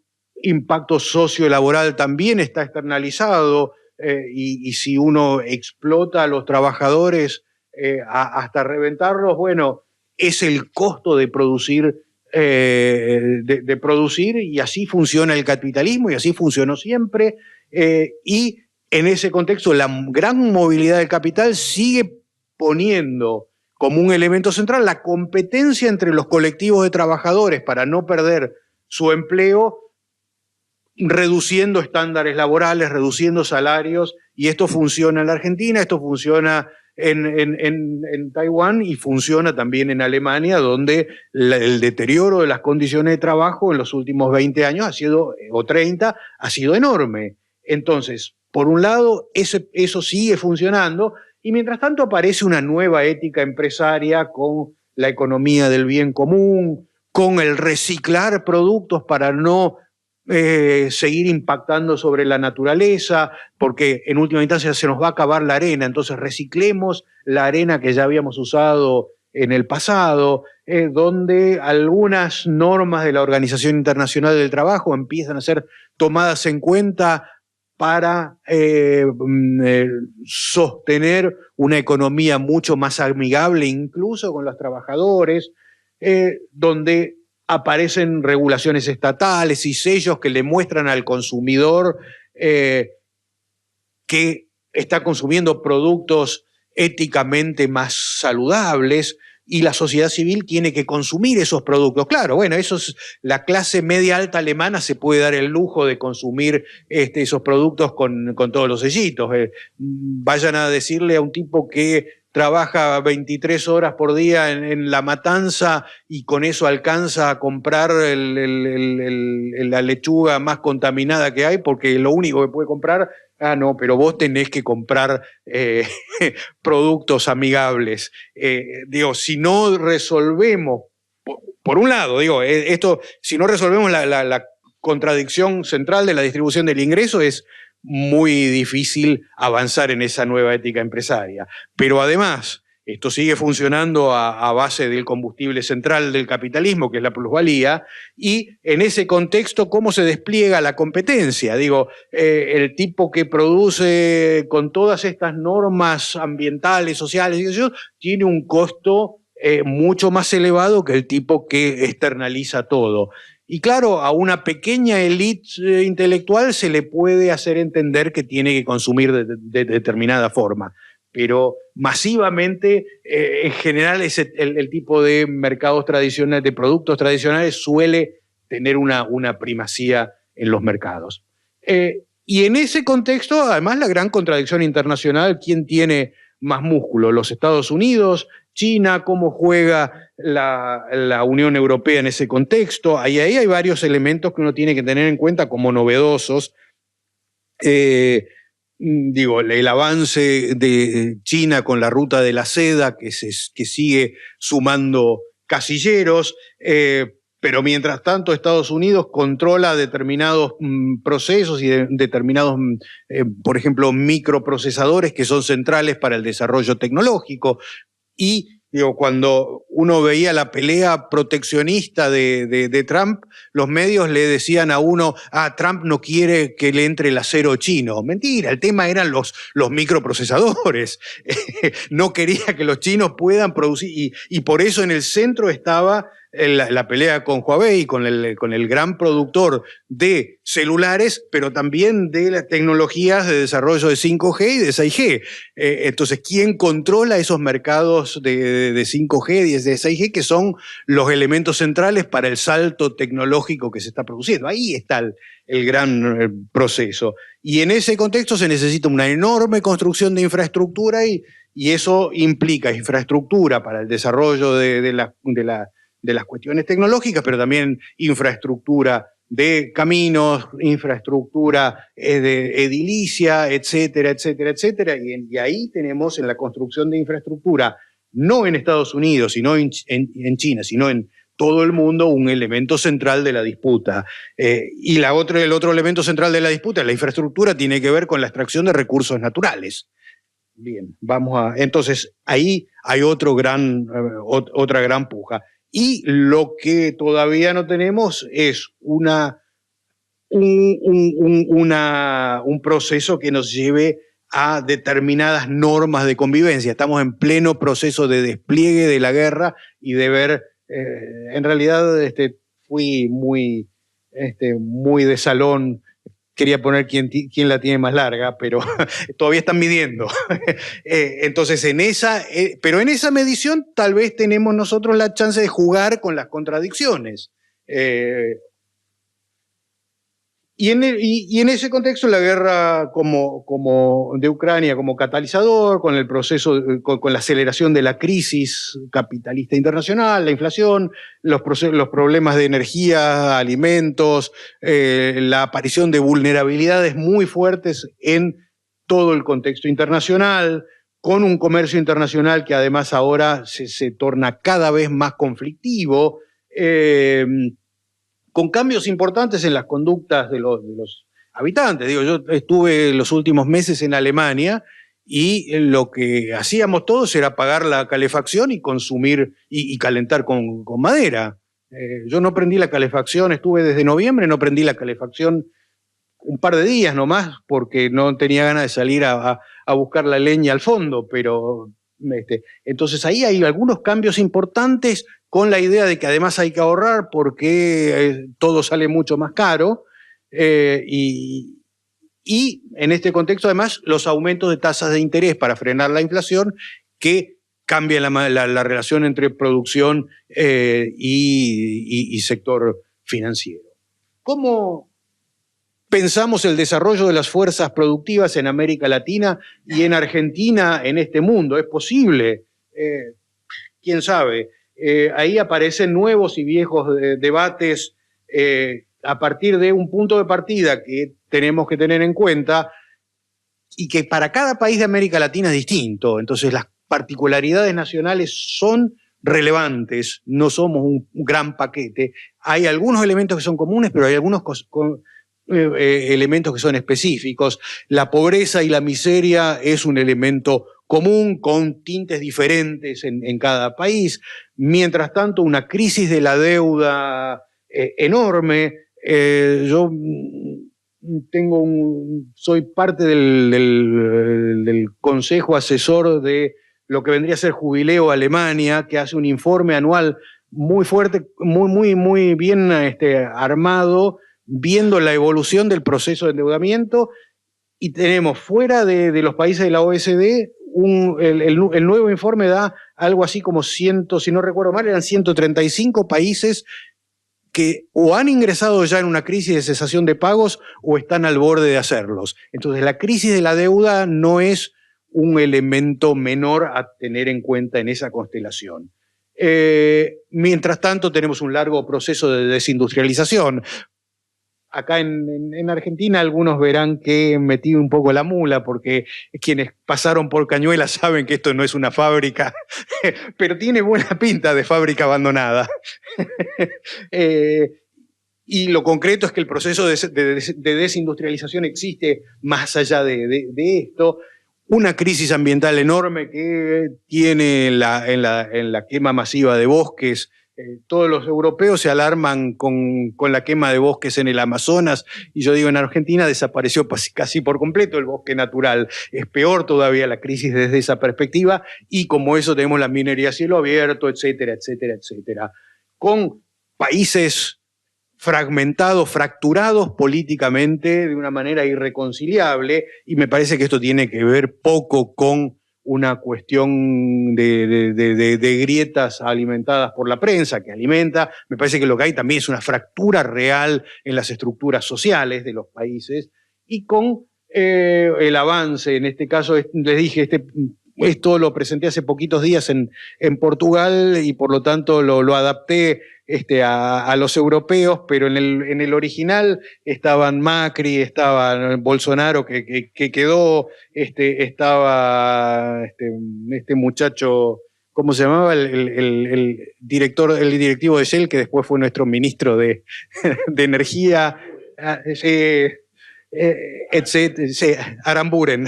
impacto sociolaboral también está externalizado, y si uno explota a los trabajadores hasta reventarlos, bueno, es el costo de producir, y así funciona el capitalismo y así funcionó siempre, y en ese contexto la gran movilidad del capital sigue poniendo como un elemento central la competencia entre los colectivos de trabajadores para no perder su empleo, reduciendo estándares laborales, reduciendo salarios, y esto funciona en la Argentina, esto funciona en Taiwán y funciona también en Alemania, donde el deterioro de las condiciones de trabajo en los últimos 20 años o 30 ha sido enorme. Entonces, por un lado, eso sigue funcionando, y mientras tanto aparece una nueva ética empresaria con la economía del bien común, con el reciclar productos para no seguir impactando sobre la naturaleza, porque en última instancia se nos va a acabar la arena, entonces reciclemos la arena que ya habíamos usado en el pasado, donde algunas normas de la Organización Internacional del Trabajo empiezan a ser tomadas en cuenta para sostener una economía mucho más amigable incluso con los trabajadores, donde aparecen regulaciones estatales y sellos que le muestran al consumidor que está consumiendo productos éticamente más saludables, y la sociedad civil tiene que consumir esos productos. Claro, bueno, la clase media alta alemana se puede dar el lujo de consumir esos productos con todos los sellitos. Vayan a decirle a un tipo que trabaja 23 horas por día en La Matanza y con eso alcanza a comprar la lechuga más contaminada que hay, porque lo único que puede comprar, no, pero vos tenés que comprar productos amigables. Si no resolvemos, por un lado, si no resolvemos la contradicción central de la distribución del ingreso, es muy difícil avanzar en esa nueva ética empresaria. Pero además, esto sigue funcionando a base del combustible central del capitalismo, que es la plusvalía, y en ese contexto, ¿cómo se despliega la competencia? El tipo que produce con todas estas normas ambientales, sociales, tiene un costo mucho más elevado que el tipo que externaliza todo. Y claro, a una pequeña élite intelectual se le puede hacer entender que tiene que consumir de determinada forma, pero masivamente, en general, el tipo de mercados tradicionales, de productos tradicionales, suele tener una primacía en los mercados. Y en ese contexto, además, la gran contradicción internacional: ¿quién tiene más músculo? ¿Los Estados Unidos? ¿China? ¿Cómo juega la Unión Europea en ese contexto? Ahí hay varios elementos que uno tiene que tener en cuenta como novedosos. El avance de China con la ruta de la seda, que sigue sumando casilleros, pero mientras tanto Estados Unidos controla determinados procesos y determinados, por ejemplo, microprocesadores que son centrales para el desarrollo tecnológico. Y cuando uno veía la pelea proteccionista de Trump, los medios le decían a uno: Trump no quiere que le entre el acero chino. Mentira, el tema eran los microprocesadores. No quería que los chinos puedan producir, y por eso en el centro estaba la pelea con Huawei, con el gran productor de celulares, pero también de las tecnologías de desarrollo de 5G y de 6G. Entonces, ¿quién controla esos mercados de 5G y de 6G, que son los elementos centrales para el salto tecnológico que se está produciendo? Ahí está el gran proceso. Y en ese contexto se necesita una enorme construcción de infraestructura, y eso implica infraestructura para el desarrollo de las cuestiones tecnológicas, pero también infraestructura de caminos, infraestructura de edilicia, etcétera, etcétera, etcétera. Y ahí tenemos en la construcción de infraestructura, no en Estados Unidos, sino en China, sino en todo el mundo, un elemento central de la disputa. Y el otro elemento central de la disputa, la infraestructura, tiene que ver con la extracción de recursos naturales. Bien, entonces ahí hay otra gran puja. Y lo que todavía no tenemos es un proceso que nos lleve a determinadas normas de convivencia. Estamos en pleno proceso de despliegue de la guerra y de ver, en realidad fui muy de salón. Quería poner quién la tiene más larga, pero todavía están midiendo. Entonces, pero en esa medición tal vez tenemos nosotros la chance de jugar con las contradicciones. Y en ese contexto, la guerra como de Ucrania como catalizador, con el proceso, con la aceleración de la crisis capitalista internacional, la inflación, los problemas de energía, alimentos, la aparición de vulnerabilidades muy fuertes en todo el contexto internacional, con un comercio internacional que además ahora se torna cada vez más conflictivo, con cambios importantes en las conductas de los habitantes. Yo estuve los últimos meses en Alemania, y lo que hacíamos todos era apagar la calefacción y consumir y calentar con madera. Yo no prendí la calefacción, estuve desde noviembre, no prendí la calefacción un par de días nomás, porque no tenía ganas de salir a buscar la leña al fondo, pero entonces ahí hay algunos cambios importantes, con la idea de que además hay que ahorrar porque todo sale mucho más caro, y y en este contexto además los aumentos de tasas de interés para frenar la inflación que cambian la relación entre producción y sector financiero. ¿Cómo pensamos el desarrollo de las fuerzas productivas en América Latina y en Argentina en este mundo? ¿Es posible? ¿Quién sabe? Ahí aparecen nuevos y viejos debates a partir de un punto de partida que tenemos que tener en cuenta y que para cada país de América Latina es distinto. Entonces las particularidades nacionales son relevantes, no somos un gran paquete. Hay algunos elementos que son comunes, pero hay algunos elementos que son específicos. La pobreza y la miseria es un elemento común con tintes diferentes en cada país. Mientras tanto, una crisis de la deuda enorme. Yo soy parte del consejo asesor de lo que vendría a ser Jubileo Alemania, que hace un informe anual muy fuerte, muy bien armado, viendo la evolución del proceso de endeudamiento, y tenemos fuera de los países de la OECD, el nuevo informe da algo así como si no recuerdo mal, eran 135 países que o han ingresado ya en una crisis de cesación de pagos o están al borde de hacerlos. Entonces la crisis de la deuda no es un elemento menor a tener en cuenta en esa constelación. Mientras tanto tenemos un largo proceso de desindustrialización. Acá en Argentina algunos verán que metí un poco la mula porque quienes pasaron por Cañuelas saben que esto no es una fábrica, pero tiene buena pinta de fábrica abandonada. Y lo concreto es que el proceso de desindustrialización existe más allá de esto. Una crisis ambiental enorme que tiene en la quema masiva de bosques. Todos los europeos se alarman con la quema de bosques en el Amazonas, y yo digo, en Argentina desapareció casi por completo el bosque natural. Es peor todavía la crisis desde esa perspectiva, y como eso tenemos la minería a cielo abierto, etcétera, etcétera, etcétera. Con países fragmentados, fracturados políticamente de una manera irreconciliable, y me parece que esto tiene que ver poco con una cuestión de grietas alimentadas por la prensa, que alimenta. Me parece que lo que hay también es una fractura real en las estructuras sociales de los países, y con el avance, en este caso, les dije, esto lo presenté hace poquitos días en Portugal, y por lo tanto lo adapté a los europeos, pero en el original estaban Macri, estaba Bolsonaro que quedó, estaba este muchacho, ¿cómo se llamaba? El directivo de Shell, que después fue nuestro ministro de Energía, etcétera, Aramburen.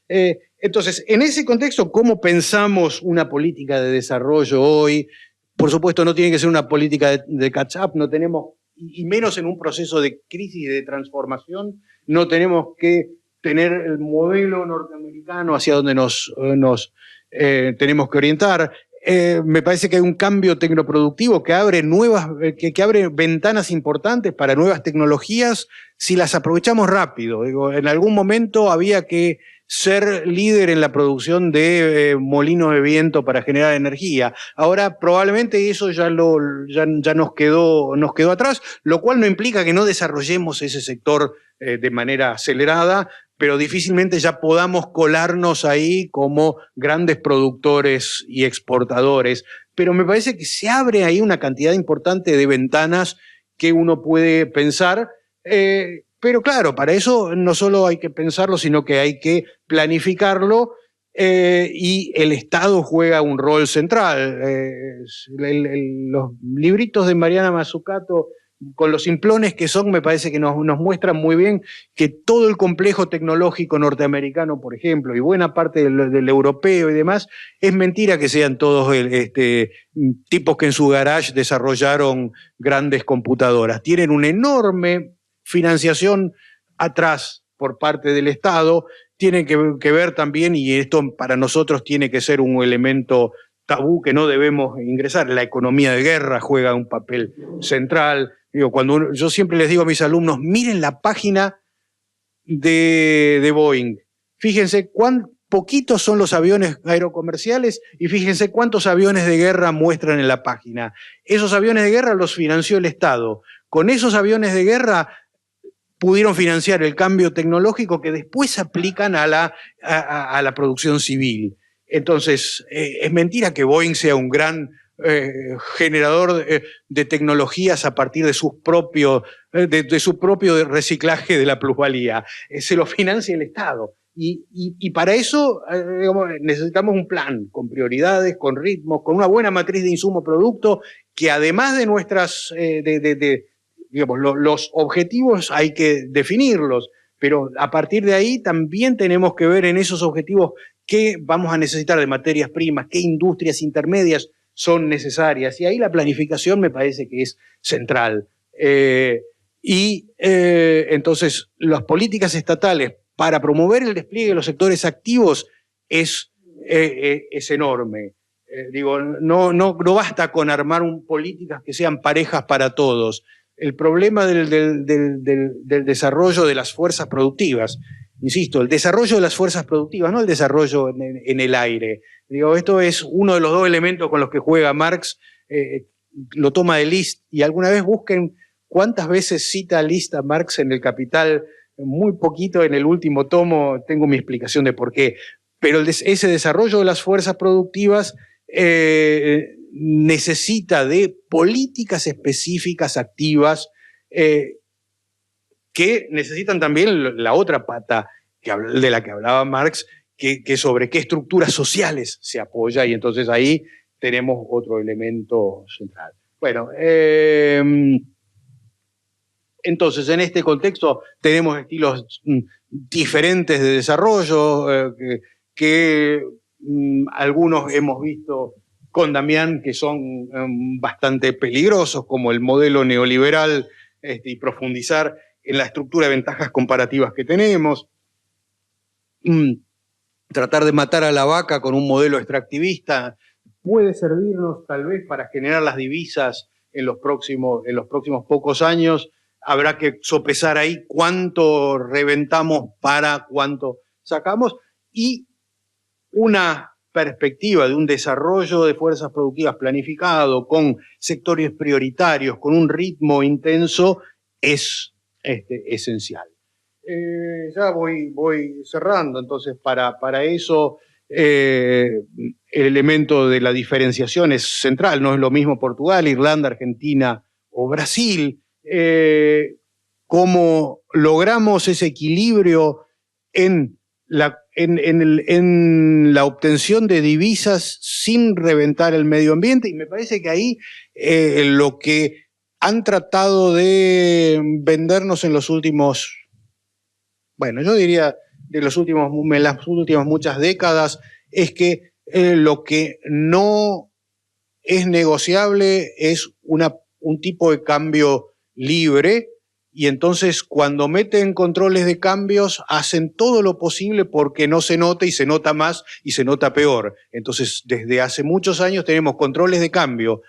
Entonces, en ese contexto, ¿cómo pensamos una política de desarrollo hoy? Por supuesto, no tiene que ser una política de catch-up, no tenemos, y menos en un proceso de crisis y de transformación, no tenemos que tener el modelo norteamericano hacia donde nos tenemos que orientar. Me parece que hay un cambio tecnoproductivo que abre que abre ventanas importantes para nuevas tecnologías si las aprovechamos rápido. Digo, en algún momento había que ser líder en la producción de molinos de viento para generar energía. Ahora probablemente eso ya nos quedó atrás, lo cual no implica que no desarrollemos ese sector de manera acelerada, pero difícilmente ya podamos colarnos ahí como grandes productores y exportadores. Pero me parece que se abre ahí una cantidad importante de ventanas que uno puede pensar. Pero claro, para eso no solo hay que pensarlo, sino que hay que planificarlo, y el Estado juega un rol central. Los libritos de Mariana Mazzucato, con los simplones que son, me parece que nos muestran muy bien que todo el complejo tecnológico norteamericano, por ejemplo, y buena parte del europeo y demás, es mentira que sean todos tipos que en su garage desarrollaron grandes computadoras. Tienen una enorme financiación atrás por parte del Estado. Tiene que ver también, y esto para nosotros tiene que ser un elemento tabú que no debemos ingresar, la economía de guerra juega un papel central. Digo, yo siempre les digo a mis alumnos, miren la página de Boeing. Fíjense cuán poquitos son los aviones aerocomerciales y fíjense cuántos aviones de guerra muestran en la página. Esos aviones de guerra los financió el Estado. Con esos aviones de guerra pudieron financiar el cambio tecnológico que después aplican a la producción civil. Entonces, es mentira que Boeing sea un gran generador de tecnologías a partir de su propio reciclaje de la plusvalía. Se lo financia el Estado. Y para eso digamos, necesitamos un plan con prioridades, con ritmos, con una buena matriz de insumo-producto, que además de nuestras, digamos, los objetivos hay que definirlos, pero a partir de ahí también tenemos que ver en esos objetivos qué vamos a necesitar de materias primas, qué industrias intermedias son necesarias. Y ahí la planificación me parece que es central. Entonces, las políticas estatales para promover el despliegue de los sectores activos es enorme. No basta con armar políticas que sean parejas para todos. El problema del desarrollo de las fuerzas productivas, insisto, el desarrollo de las fuerzas productivas, no el desarrollo en el aire. Esto es uno de los dos elementos con los que juega Marx, lo toma de List, y alguna vez busquen cuántas veces cita List a Marx en el Capital. Muy poquito en el último tomo, tengo mi explicación de por qué, pero ese desarrollo de las fuerzas productivas necesita de políticas específicas activas que necesitan también la otra pata de la que hablaba Marx, que sobre qué estructuras sociales se apoya, y entonces ahí tenemos otro elemento central. Bueno, entonces, en este contexto tenemos estilos diferentes de desarrollo que algunos hemos visto con Damián que son bastante peligrosos, como el modelo neoliberal y profundizar en la estructura de ventajas comparativas que tenemos. Tratar de matar a la vaca con un modelo extractivista puede servirnos tal vez para generar las divisas en los próximos pocos años. Habrá que sopesar ahí cuánto reventamos para cuánto sacamos, y una perspectiva de un desarrollo de fuerzas productivas planificado con sectores prioritarios, con un ritmo intenso, es esencial. Ya voy cerrando, entonces para eso el elemento de la diferenciación es central. No es lo mismo Portugal, Irlanda, Argentina o Brasil. Cómo logramos ese equilibrio en la obtención de divisas sin reventar el medio ambiente, y me parece que ahí lo que han tratado de vendernos en los últimos, bueno, yo diría en las últimas muchas décadas, es que lo que no es negociable es un tipo de cambio libre, y entonces cuando meten controles de cambios hacen todo lo posible porque no se note, y se nota más y se nota peor. Entonces desde hace muchos años tenemos controles de cambio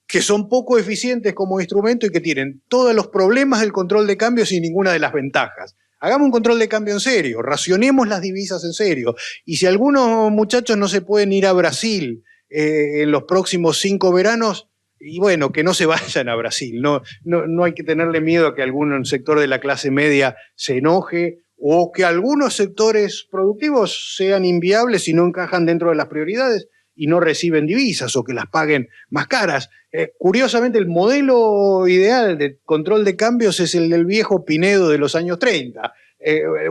que son poco eficientes como instrumento y que tienen todos los problemas del control de cambio sin ninguna de las ventajas. Hagamos un control de cambio en serio, racionemos las divisas en serio, y si algunos muchachos no se pueden ir a Brasil en los próximos 5 veranos, y bueno, que no se vayan a Brasil. No hay que tenerle miedo a que algún sector de la clase media se enoje, o que algunos sectores productivos sean inviables y no encajan dentro de las prioridades y no reciben divisas, o que las paguen más caras. Curiosamente, el modelo ideal de control de cambios es el del viejo Pinedo de los años 30.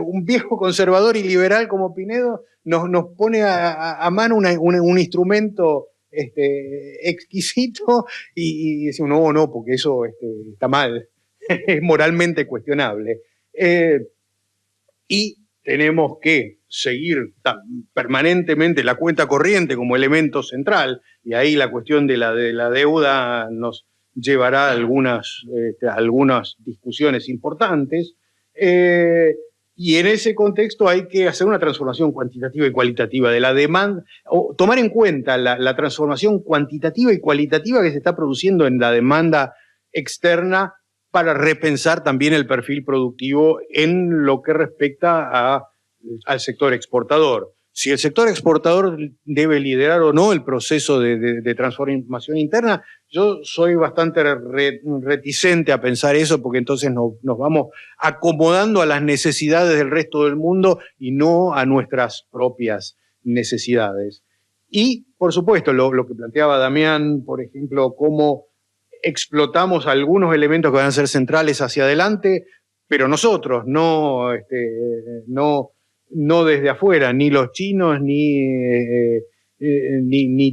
Un viejo conservador y liberal como Pinedo nos pone a mano un instrumento exquisito, y decimos, no, porque eso está mal, es moralmente cuestionable. Y tenemos que seguir permanentemente la cuenta corriente como elemento central, y ahí la cuestión de la deuda nos llevará a algunas discusiones importantes. Y en ese contexto hay que hacer una transformación cuantitativa y cualitativa de la demanda, o tomar en cuenta la transformación cuantitativa y cualitativa que se está produciendo en la demanda externa para repensar también el perfil productivo en lo que respecta al sector exportador. Si el sector exportador debe liderar o no el proceso de transformación interna, yo soy bastante reticente a pensar eso, porque entonces nos vamos acomodando a las necesidades del resto del mundo y no a nuestras propias necesidades. Y, por supuesto, lo que planteaba Damián, por ejemplo, cómo explotamos algunos elementos que van a ser centrales hacia adelante, pero nosotros, no desde afuera, ni los chinos, ni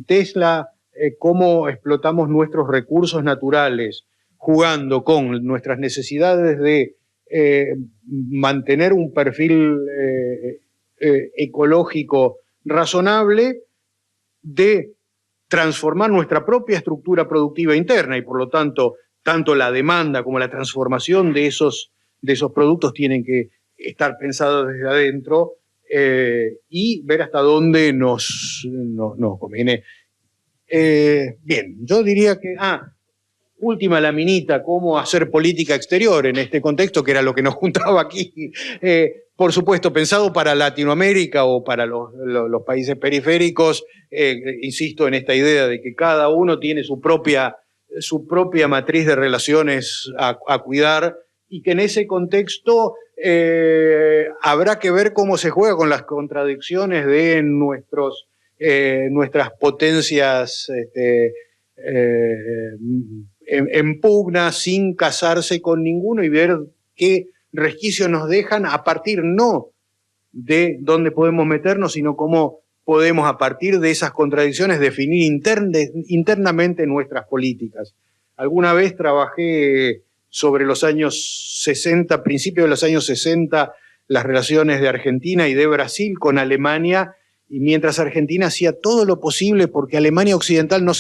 Tesla, cómo explotamos nuestros recursos naturales, jugando con nuestras necesidades de mantener un perfil ecológico razonable, de transformar nuestra propia estructura productiva interna, y por lo tanto, tanto la demanda como la transformación de esos productos tienen que estar pensados desde adentro, y ver hasta dónde nos conviene. Bien, yo diría que, última laminita, cómo hacer política exterior en este contexto, que era lo que nos juntaba aquí. Por supuesto, pensado para Latinoamérica o para los países periféricos, insisto en esta idea de que cada uno tiene su propia matriz de relaciones a cuidar, y que en ese contexto habrá que ver cómo se juega con las contradicciones de nuestras potencias en pugna, sin casarse con ninguno, y ver qué resquicios nos dejan a partir no de dónde podemos meternos, sino cómo podemos a partir de esas contradicciones definir internamente nuestras políticas. Alguna vez trabajé sobre los años 60, principios de los años 60, las relaciones de Argentina y de Brasil con Alemania, y mientras Argentina hacía todo lo posible porque Alemania Occidental no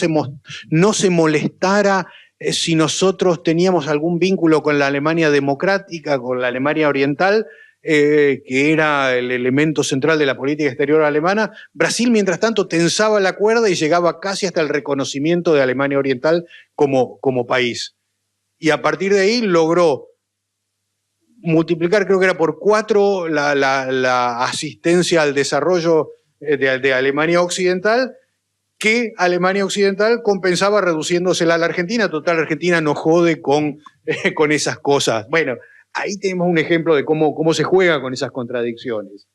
se molestara si nosotros teníamos algún vínculo con la Alemania democrática, con la Alemania oriental, que era el elemento central de la política exterior alemana, Brasil, mientras tanto, tensaba la cuerda y llegaba casi hasta el reconocimiento de Alemania oriental como país. Y a partir de ahí logró multiplicar, creo que era por 4, la asistencia al desarrollo de Alemania Occidental, que Alemania Occidental compensaba reduciéndosela a la Argentina. Total, Argentina no jode con esas cosas. Bueno, ahí tenemos un ejemplo de cómo se juega con esas contradicciones.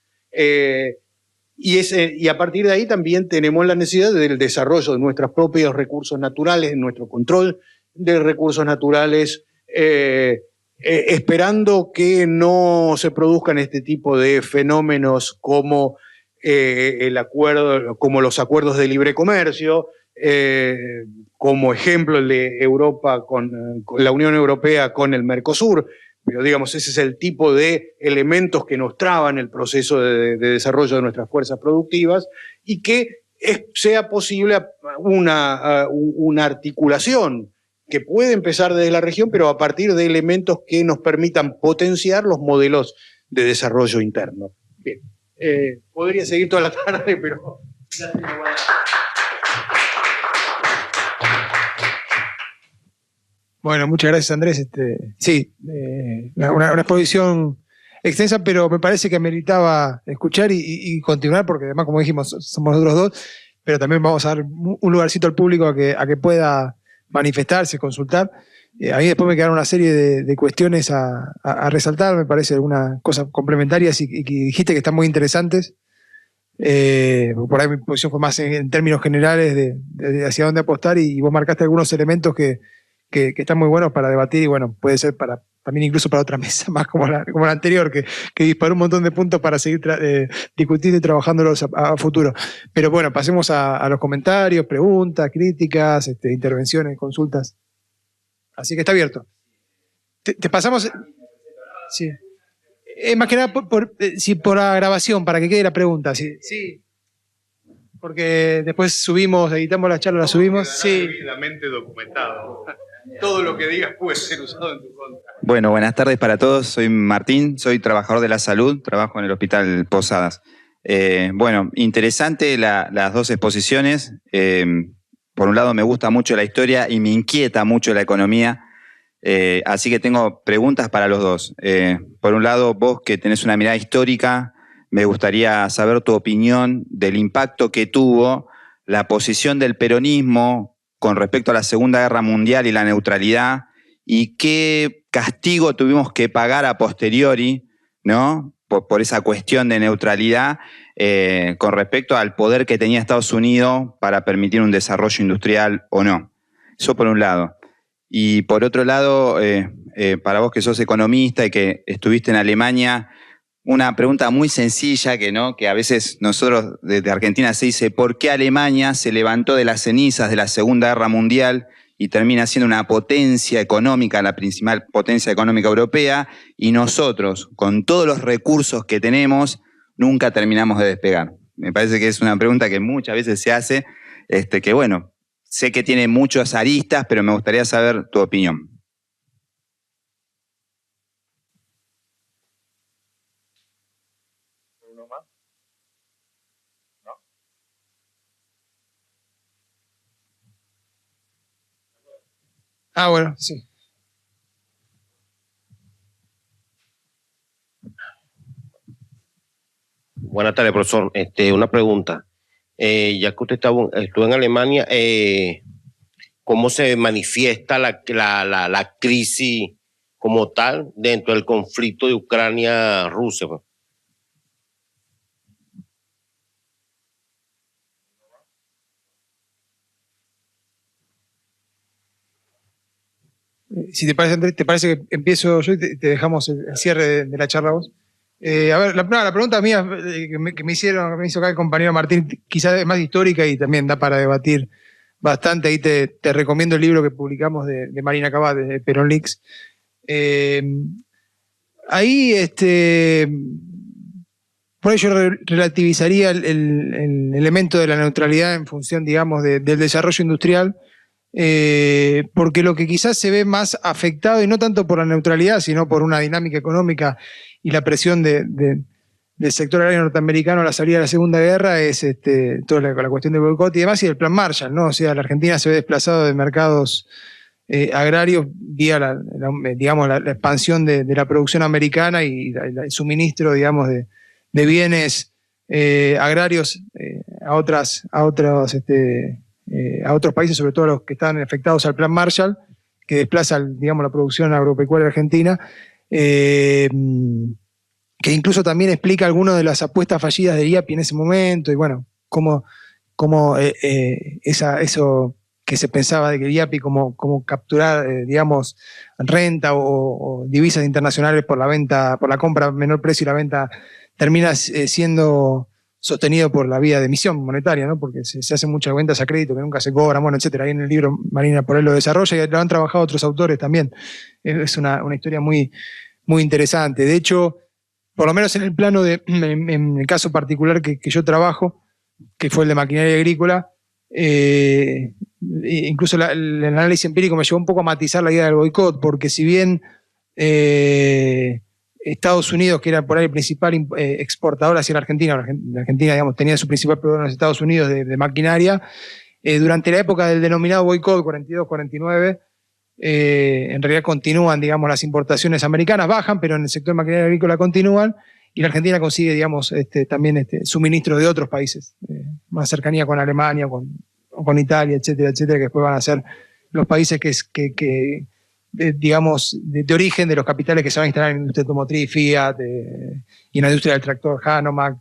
Y a partir de ahí también tenemos la necesidad del desarrollo de nuestros propios recursos naturales, de nuestro control de recursos naturales, esperando que no se produzcan este tipo de fenómenos como como los acuerdos de libre comercio, como ejemplo el de Europa con la Unión Europea con el Mercosur. Pero digamos, ese es el tipo de elementos que nos traban el proceso de desarrollo de nuestras fuerzas productivas, y que sea posible una articulación que puede empezar desde la región, pero a partir de elementos que nos permitan potenciar los modelos de desarrollo interno. Bien. Podría seguir toda la tarde, pero ya tengo Bueno, muchas gracias, Andrés. Sí, una exposición extensa, pero me parece que ameritaba escuchar y continuar, porque además, como dijimos, somos nosotros dos, pero también vamos a dar un lugarcito al público a que pueda manifestarse, consultar. A mí después me quedaron una serie de cuestiones a resaltar, me parece algunas cosas complementarias y que dijiste que están muy interesantes. Por ahí mi posición fue más en términos generales de hacia dónde apostar, y vos marcaste algunos elementos que están muy buenos para debatir, y bueno, puede ser también incluso para otra mesa, más como la anterior, que disparó un montón de puntos para seguir discutiendo y trabajándolos a futuro. Pero bueno, pasemos a los comentarios, preguntas, críticas, intervenciones, consultas. Así que está abierto. Te pasamos... Sí. Más que nada por la grabación, para que quede la pregunta. Sí. Porque después subimos, editamos la charla, la subimos. Sí. Debidamente documentado. Todo lo que digas puede ser usado en tu contra. Bueno, buenas tardes para todos. Soy Martín, soy trabajador de la salud, trabajo en el Hospital Posadas. Bueno, interesante las dos exposiciones. Por un lado me gusta mucho la historia y me inquieta mucho la economía. Así que tengo preguntas para los dos. Por un lado, vos que tenés una mirada histórica, me gustaría saber tu opinión del impacto que tuvo la posición del peronismo con respecto a la Segunda Guerra Mundial y la neutralidad, y qué castigo tuvimos que pagar a posteriori, ¿no? Por esa cuestión de neutralidad con respecto al poder que tenía Estados Unidos para permitir un desarrollo industrial o no. Eso por un lado. Y por otro lado, para vos que sos economista y que estuviste en Alemania, una pregunta muy sencilla que a veces nosotros desde Argentina se dice: ¿por qué Alemania se levantó de las cenizas de la Segunda Guerra Mundial y termina siendo una potencia económica, la principal potencia económica europea, y nosotros, con todos los recursos que tenemos, nunca terminamos de despegar? Me parece que es una pregunta que muchas veces se hace, que bueno, sé que tiene muchas aristas, pero me gustaría saber tu opinión. Ah, bueno, sí. Buenas tardes, profesor. Una pregunta. Ya que usted estuvo en Alemania, ¿cómo se manifiesta la crisis como tal dentro del conflicto de Ucrania-Rusia? Si te parece, Andrés, ¿te parece que empiezo yo y te dejamos el cierre de la charla vos? A ver, la pregunta mía que me hizo acá el compañero Martín, quizás es más histórica y también da para debatir bastante. Ahí te recomiendo el libro que publicamos de Marina Cabal, de Perón Leaks. Ahí, por ello relativizaría el elemento de la neutralidad en función, digamos, del desarrollo industrial, porque lo que quizás se ve más afectado, y no tanto por la neutralidad, sino por una dinámica económica y la presión del sector agrario norteamericano a la salida de la Segunda Guerra, es toda la cuestión del boicot y demás, y el plan Marshall, ¿no? O sea, la Argentina se ve desplazado de mercados agrarios vía digamos, la expansión de la producción americana y el suministro, digamos, de bienes agrarios a otros países, sobre todo los que están afectados al plan Marshall, que desplaza, digamos, la producción agropecuaria argentina, que incluso también explica algunas de las apuestas fallidas de IAPI en ese momento, y bueno, cómo eso que se pensaba de que IAPI como capturar, digamos, renta o divisas internacionales por la compra a menor precio y la venta, termina siendo sostenido por la vía de emisión monetaria, ¿no? Porque se hacen muchas ventas a crédito que nunca se cobran, bueno, etcétera. Ahí en el libro Marina por él lo desarrolla y lo han trabajado otros autores también. Es una historia muy, muy interesante. De hecho, por lo menos en el plano en el caso particular que yo trabajo, que fue el de maquinaria agrícola, incluso el análisis empírico me llevó un poco a matizar la idea del boicot, porque si bien Estados Unidos, que era por ahí el principal exportador hacia la Argentina, digamos, tenía su principal proveedor en los Estados Unidos de maquinaria, durante la época del denominado boicot 42-49, en realidad continúan, digamos, las importaciones americanas, bajan, pero en el sector de maquinaria agrícola continúan, y la Argentina consigue, digamos, también suministro de otros países, más cercanía con Alemania, con Italia, etcétera, etcétera, que después van a ser los países digamos, de origen de los capitales que se van a instalar en la industria automotriz, Fiat, y en la industria del tractor, Hanomag,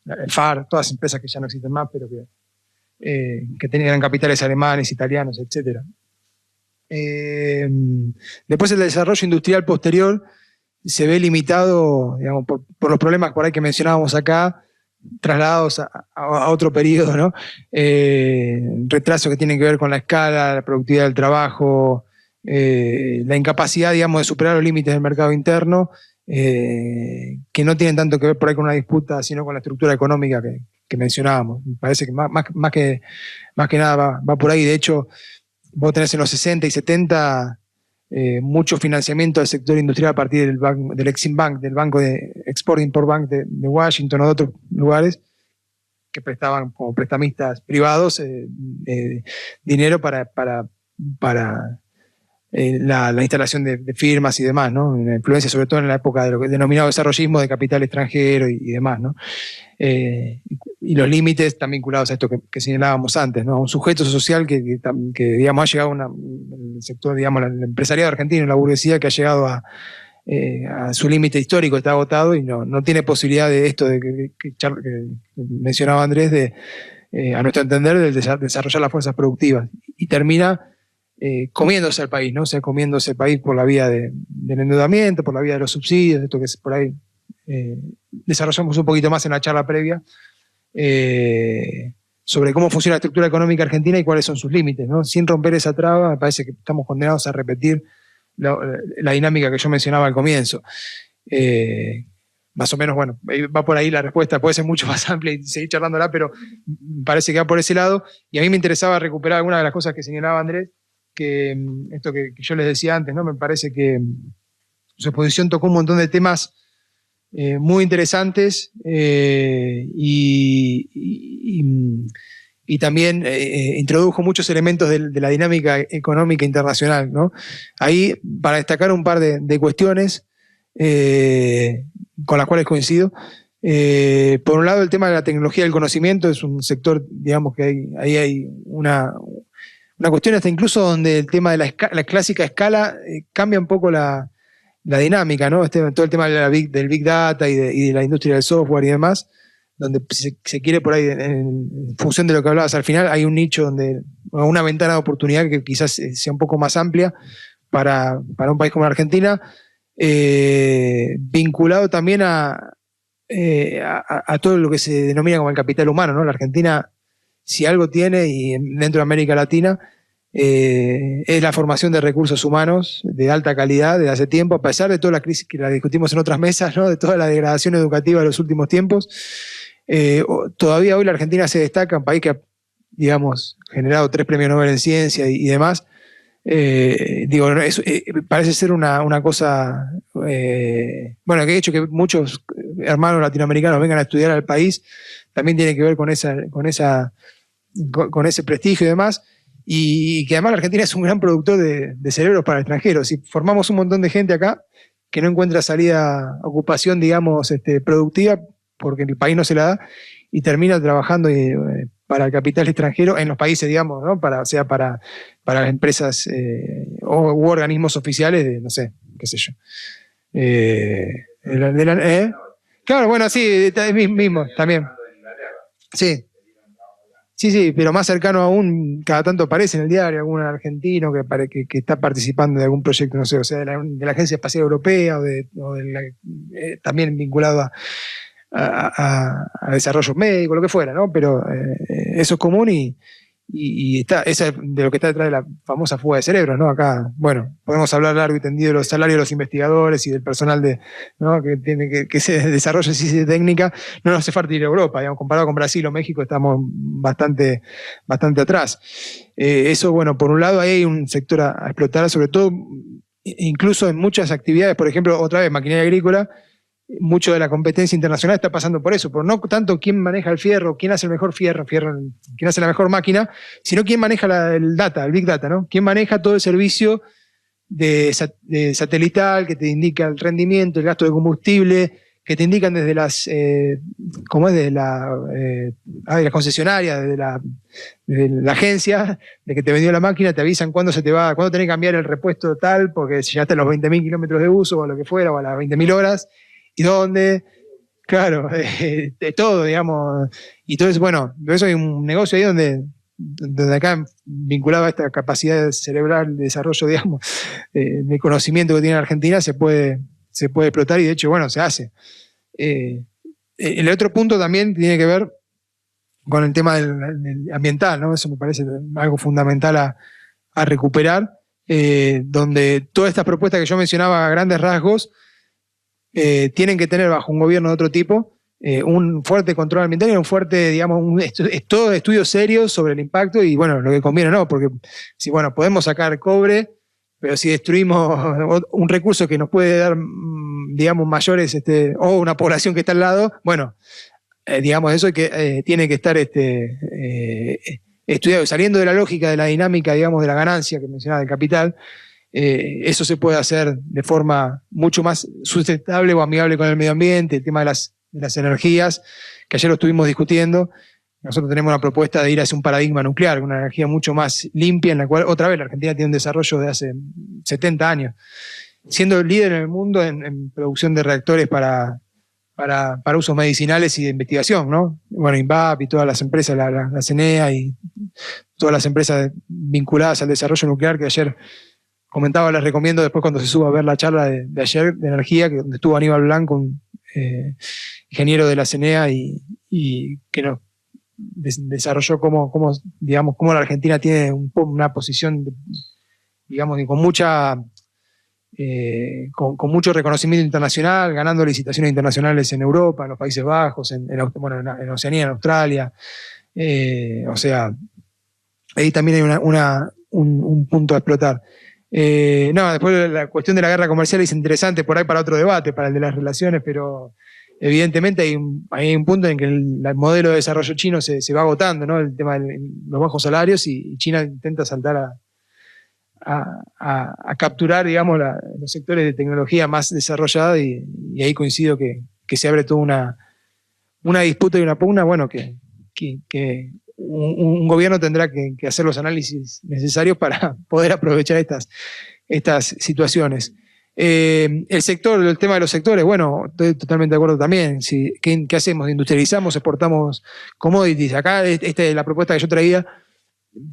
el FAR, todas empresas que ya no existen más, pero que tenían capitales alemanes, italianos, etcétera. Después el desarrollo industrial posterior se ve limitado, digamos, por los problemas por ahí que mencionábamos acá, trasladados a otro periodo, ¿no? Retrasos que tienen que ver con la escala, la productividad del trabajo, la incapacidad, digamos, de superar los límites del mercado interno, que no tienen tanto que ver por ahí con una disputa, sino con la estructura económica que mencionábamos. Me parece que más que nada va por ahí. De hecho, vos tenés en los 60 y 70 mucho financiamiento del sector industrial a partir del Exim Bank, del banco de Export-Import Bank de Washington o de otros lugares, que prestaban como prestamistas privados dinero para la instalación de firmas y demás, ¿no? Una influencia sobre todo en la época de lo que denominado desarrollismo de capital extranjero y demás, ¿no? Y los límites están vinculados a esto que señalábamos antes, ¿no? Un sujeto social que digamos, ha llegado el sector, digamos, el empresariado argentino, la burguesía, que ha llegado a su límite histórico, está agotado y no tiene posibilidad de esto que mencionaba Andrés, a nuestro entender, de desarrollar las fuerzas productivas. Y termina comiéndose al país, ¿no? O sea, comiéndose el país por la vía del endeudamiento, por la vía de los subsidios, esto que por ahí desarrollamos un poquito más en la charla previa, sobre cómo funciona la estructura económica argentina y cuáles son sus límites, ¿no? Sin romper esa traba, me parece que estamos condenados a repetir la dinámica que yo mencionaba al comienzo. Más o menos, bueno, va por ahí la respuesta, puede ser mucho más amplia y seguir charlándola, pero me parece que va por ese lado. Y a mí me interesaba recuperar algunas de las cosas que señalaba Andrés, que esto que yo les decía antes, ¿no? Me parece que su exposición tocó un montón de temas muy interesantes y también introdujo muchos elementos de la dinámica económica internacional, ¿no? Ahí, para destacar un par de cuestiones con las cuales coincido. Por un lado, el tema de la tecnología del conocimiento es un sector, digamos, que ahí hay una cuestión hasta incluso donde el tema de la clásica escala cambia un poco la dinámica, ¿no? Todo el tema del Big Data y de la industria del software y demás, donde se quiere por ahí, en función de lo que hablabas al final, hay un nicho donde, una ventana de oportunidad que quizás sea un poco más amplia para un país como la Argentina, vinculado también a todo lo que se denomina como el capital humano, ¿no? La Argentina, si algo tiene, y dentro de América Latina, es la formación de recursos humanos de alta calidad desde hace tiempo, a pesar de toda la crisis que la discutimos en otras mesas, ¿no? De toda la degradación educativa de los últimos tiempos. Todavía hoy la Argentina se destaca, un país que ha, digamos, generado 3 premios Nobel en ciencia y demás. Parece ser una cosa, bueno, que ha hecho que muchos hermanos latinoamericanos vengan a estudiar al país, también tiene que ver con ese prestigio y demás. Y que además la Argentina es un gran productor de cerebros para extranjeros. Si formamos un montón de gente acá que no encuentra ocupación, digamos, productiva, porque el país no se la da, y termina trabajando para el capital extranjero en los países, digamos, ¿no? Sea para las empresas u organismos oficiales de, no sé, qué sé yo. Claro, bueno, sí, mismo, también. Sí. Sí, pero más cercano aún, cada tanto aparece en el diario algún argentino que está participando de algún proyecto, no sé, o sea, de la Agencia Espacial Europea también vinculado a desarrollo médico, lo que fuera, ¿no? Pero eso es común y eso es de lo que está detrás de la famosa fuga de cerebros, ¿no? Acá, bueno, podemos hablar largo y tendido de los salarios de los investigadores y del personal ¿no? que tiene que se desarrolla ciencia técnica. No nos hace falta ir a Europa, digamos, comparado con Brasil o México estamos bastante atrás. Eso, bueno, por un lado ahí hay un sector a explotar, sobre todo, incluso en muchas actividades, por ejemplo, otra vez, maquinaria agrícola. Mucho de la competencia internacional está pasando por eso, por no tanto quién maneja el fierro, quién hace el mejor fierro, quién hace la mejor máquina, sino quién maneja el Big Data, ¿no? Quién maneja todo el servicio de satelital que te indica el rendimiento, el gasto de combustible, que te indican desde las concesionarias, desde la agencia, de que te vendió la máquina, te avisan cuándo tenés que cambiar el repuesto tal, porque si llegaste a los 20.000 kilómetros de uso o a lo que fuera, o a las 20.000 horas. ¿Y dónde? Claro, de todo, digamos. Y entonces, bueno, de eso hay un negocio ahí donde acá, vinculado a esta capacidad cerebral de desarrollo, digamos, de conocimiento que tiene la Argentina, se puede explotar y de hecho, bueno, se hace. El otro punto también tiene que ver con el tema del ambiental, ¿no? Eso me parece algo fundamental a recuperar, donde todas estas propuestas que yo mencionaba a grandes rasgos, tienen que tener bajo un gobierno de otro tipo un fuerte control ambiental y un fuerte, digamos, todo estudios serios sobre el impacto y, bueno, lo que conviene no, porque si, bueno, podemos sacar cobre, pero si destruimos un recurso que nos puede dar, digamos, mayores, o una población que está al lado, bueno, digamos, eso tiene que estar estudiado, saliendo de la lógica de la dinámica, digamos, de la ganancia que mencionaba del capital. eso se puede hacer de forma mucho más sustentable o amigable con el medio ambiente, el tema de las energías, que ayer lo estuvimos discutiendo. Nosotros tenemos una propuesta de ir hacia un paradigma nuclear, una energía mucho más limpia, en la cual, otra vez, la Argentina tiene un desarrollo de hace 70 años, siendo líder en el mundo en producción de reactores para usos medicinales y de investigación, ¿no? Bueno, INVAP y todas las empresas, la CENEA y todas las empresas vinculadas al desarrollo nuclear, que ayer comentaba, les recomiendo después cuando se suba a ver la charla de ayer de energía, donde estuvo Aníbal Blanco, un ingeniero de la CENEA, y que nos desarrolló cómo la Argentina tiene una posición, digamos, con mucho reconocimiento internacional, ganando licitaciones internacionales en Europa, en los Países Bajos, en Oceanía, en Australia. O sea, ahí también hay un punto a explotar. Después la cuestión de la guerra comercial es interesante por ahí para otro debate, para el de las relaciones, pero evidentemente hay un punto en que el modelo de desarrollo chino se va agotando, ¿no? El tema de los bajos salarios, y China intenta saltar a capturar, digamos, los sectores de tecnología más desarrollada, y ahí coincido que se abre toda una disputa y una pugna, bueno, que un gobierno tendrá que hacer los análisis necesarios para poder aprovechar estas situaciones. El tema de los sectores, bueno, estoy totalmente de acuerdo también. ¿Qué hacemos? ¿Industrializamos? ¿Exportamos commodities? Acá la propuesta que yo traía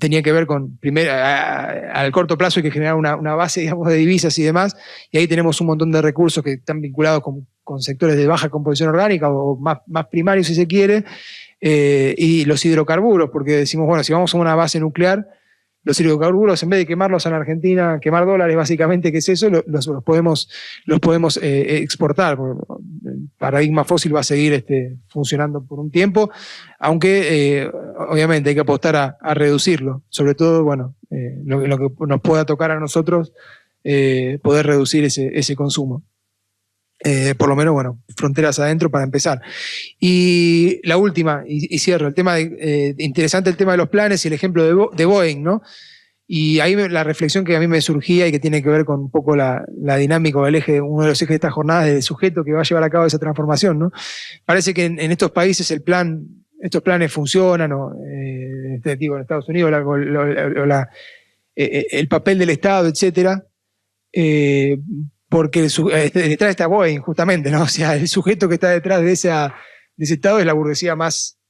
tenía que ver con, primero, al corto plazo hay que generar una base, digamos, de divisas y demás, y ahí tenemos un montón de recursos que están vinculados con sectores de baja composición orgánica o más primarios, si se quiere, y los hidrocarburos, porque decimos, bueno, si vamos a una base nuclear, los hidrocarburos, en vez de quemarlos en Argentina, quemar dólares básicamente, ¿qué es eso? Los podemos exportar. El paradigma fósil va a seguir funcionando por un tiempo, aunque obviamente hay que apostar a reducirlo. Sobre todo, bueno, lo que nos pueda tocar a nosotros, poder reducir ese consumo. Por lo menos, bueno, fronteras adentro para empezar. Y la última, y cierro, interesante el tema de los planes y el ejemplo de Boeing, ¿no? Y ahí la reflexión que a mí me surgía y que tiene que ver con un poco la dinámica o uno de los ejes de estas jornadas, del sujeto que va a llevar a cabo esa transformación, ¿no? Parece que en estos países estos planes funcionan, ¿no? Digo, en Estados Unidos, el papel del Estado, etcétera, porque detrás está Boeing, justamente, ¿no? O sea, el sujeto que está detrás de ese Estado es la burguesía más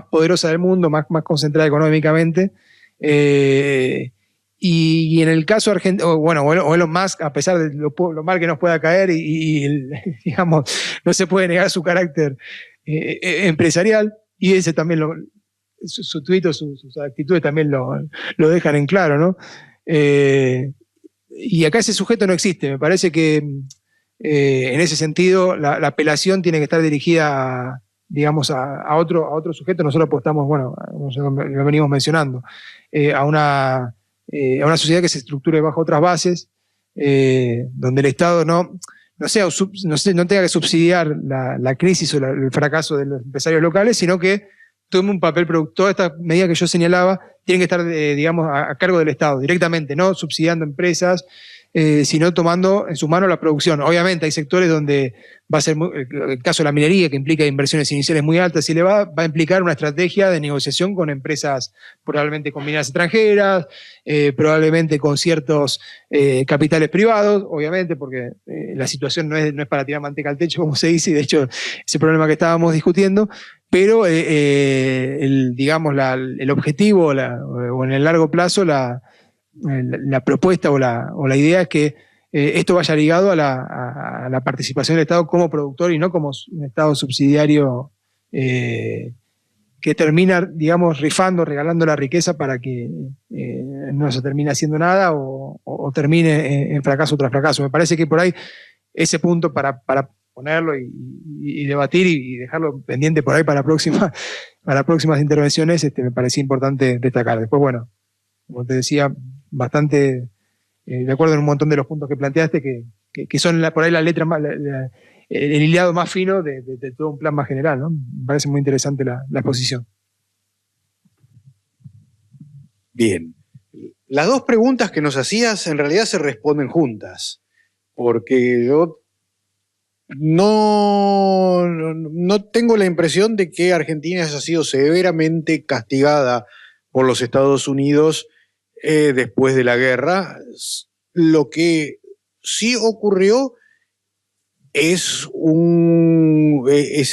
poderosa del mundo, más concentrada económicamente. Y en el caso argentino, o Elon Musk, a pesar de lo mal que nos pueda caer, digamos, no se puede negar su carácter empresarial, y ese también su tuit o sus actitudes también lo dejan en claro, ¿no? Y acá ese sujeto no existe. Me parece que en ese sentido la apelación tiene que estar dirigida digamos, a otro sujeto. Nosotros apostamos, bueno, lo venimos mencionando, a una sociedad que se estructure bajo otras bases, donde el Estado no tenga que subsidiar la crisis o el fracaso de los empresarios locales, sino que tome un papel productivo. Todas estas medidas que yo señalaba tienen que estar, digamos, a cargo del Estado, directamente, no subsidiando empresas, sino tomando en sus manos la producción. Obviamente hay sectores donde va a ser, el caso de la minería, que implica inversiones iniciales muy altas y elevadas, va a implicar una estrategia de negociación con empresas probablemente con mineras extranjeras, probablemente con ciertos capitales privados, obviamente, porque la situación no es para tirar manteca al techo, como se dice, y de hecho ese problema que estábamos discutiendo, pero digamos, el objetivo o en el largo plazo la propuesta o la idea es que esto vaya ligado a la participación del Estado como productor y no como un Estado subsidiario que termina, digamos, regalando la riqueza para que no se termine haciendo nada o termine en fracaso tras fracaso. Me parece que por ahí ese punto para ponerlo y debatir y dejarlo pendiente por ahí para próximas intervenciones, me parecía importante destacar. Después, bueno, como te decía, bastante de acuerdo en un montón de los puntos que planteaste, que son por ahí la letra más, el hilado más fino de todo un plan más general, ¿no? Me parece muy interesante la exposición. Bien. Las dos preguntas que nos hacías en realidad se responden juntas, porque yo no tengo la impresión de que Argentina haya sido severamente castigada por los Estados Unidos después de la guerra. Lo que sí ocurrió es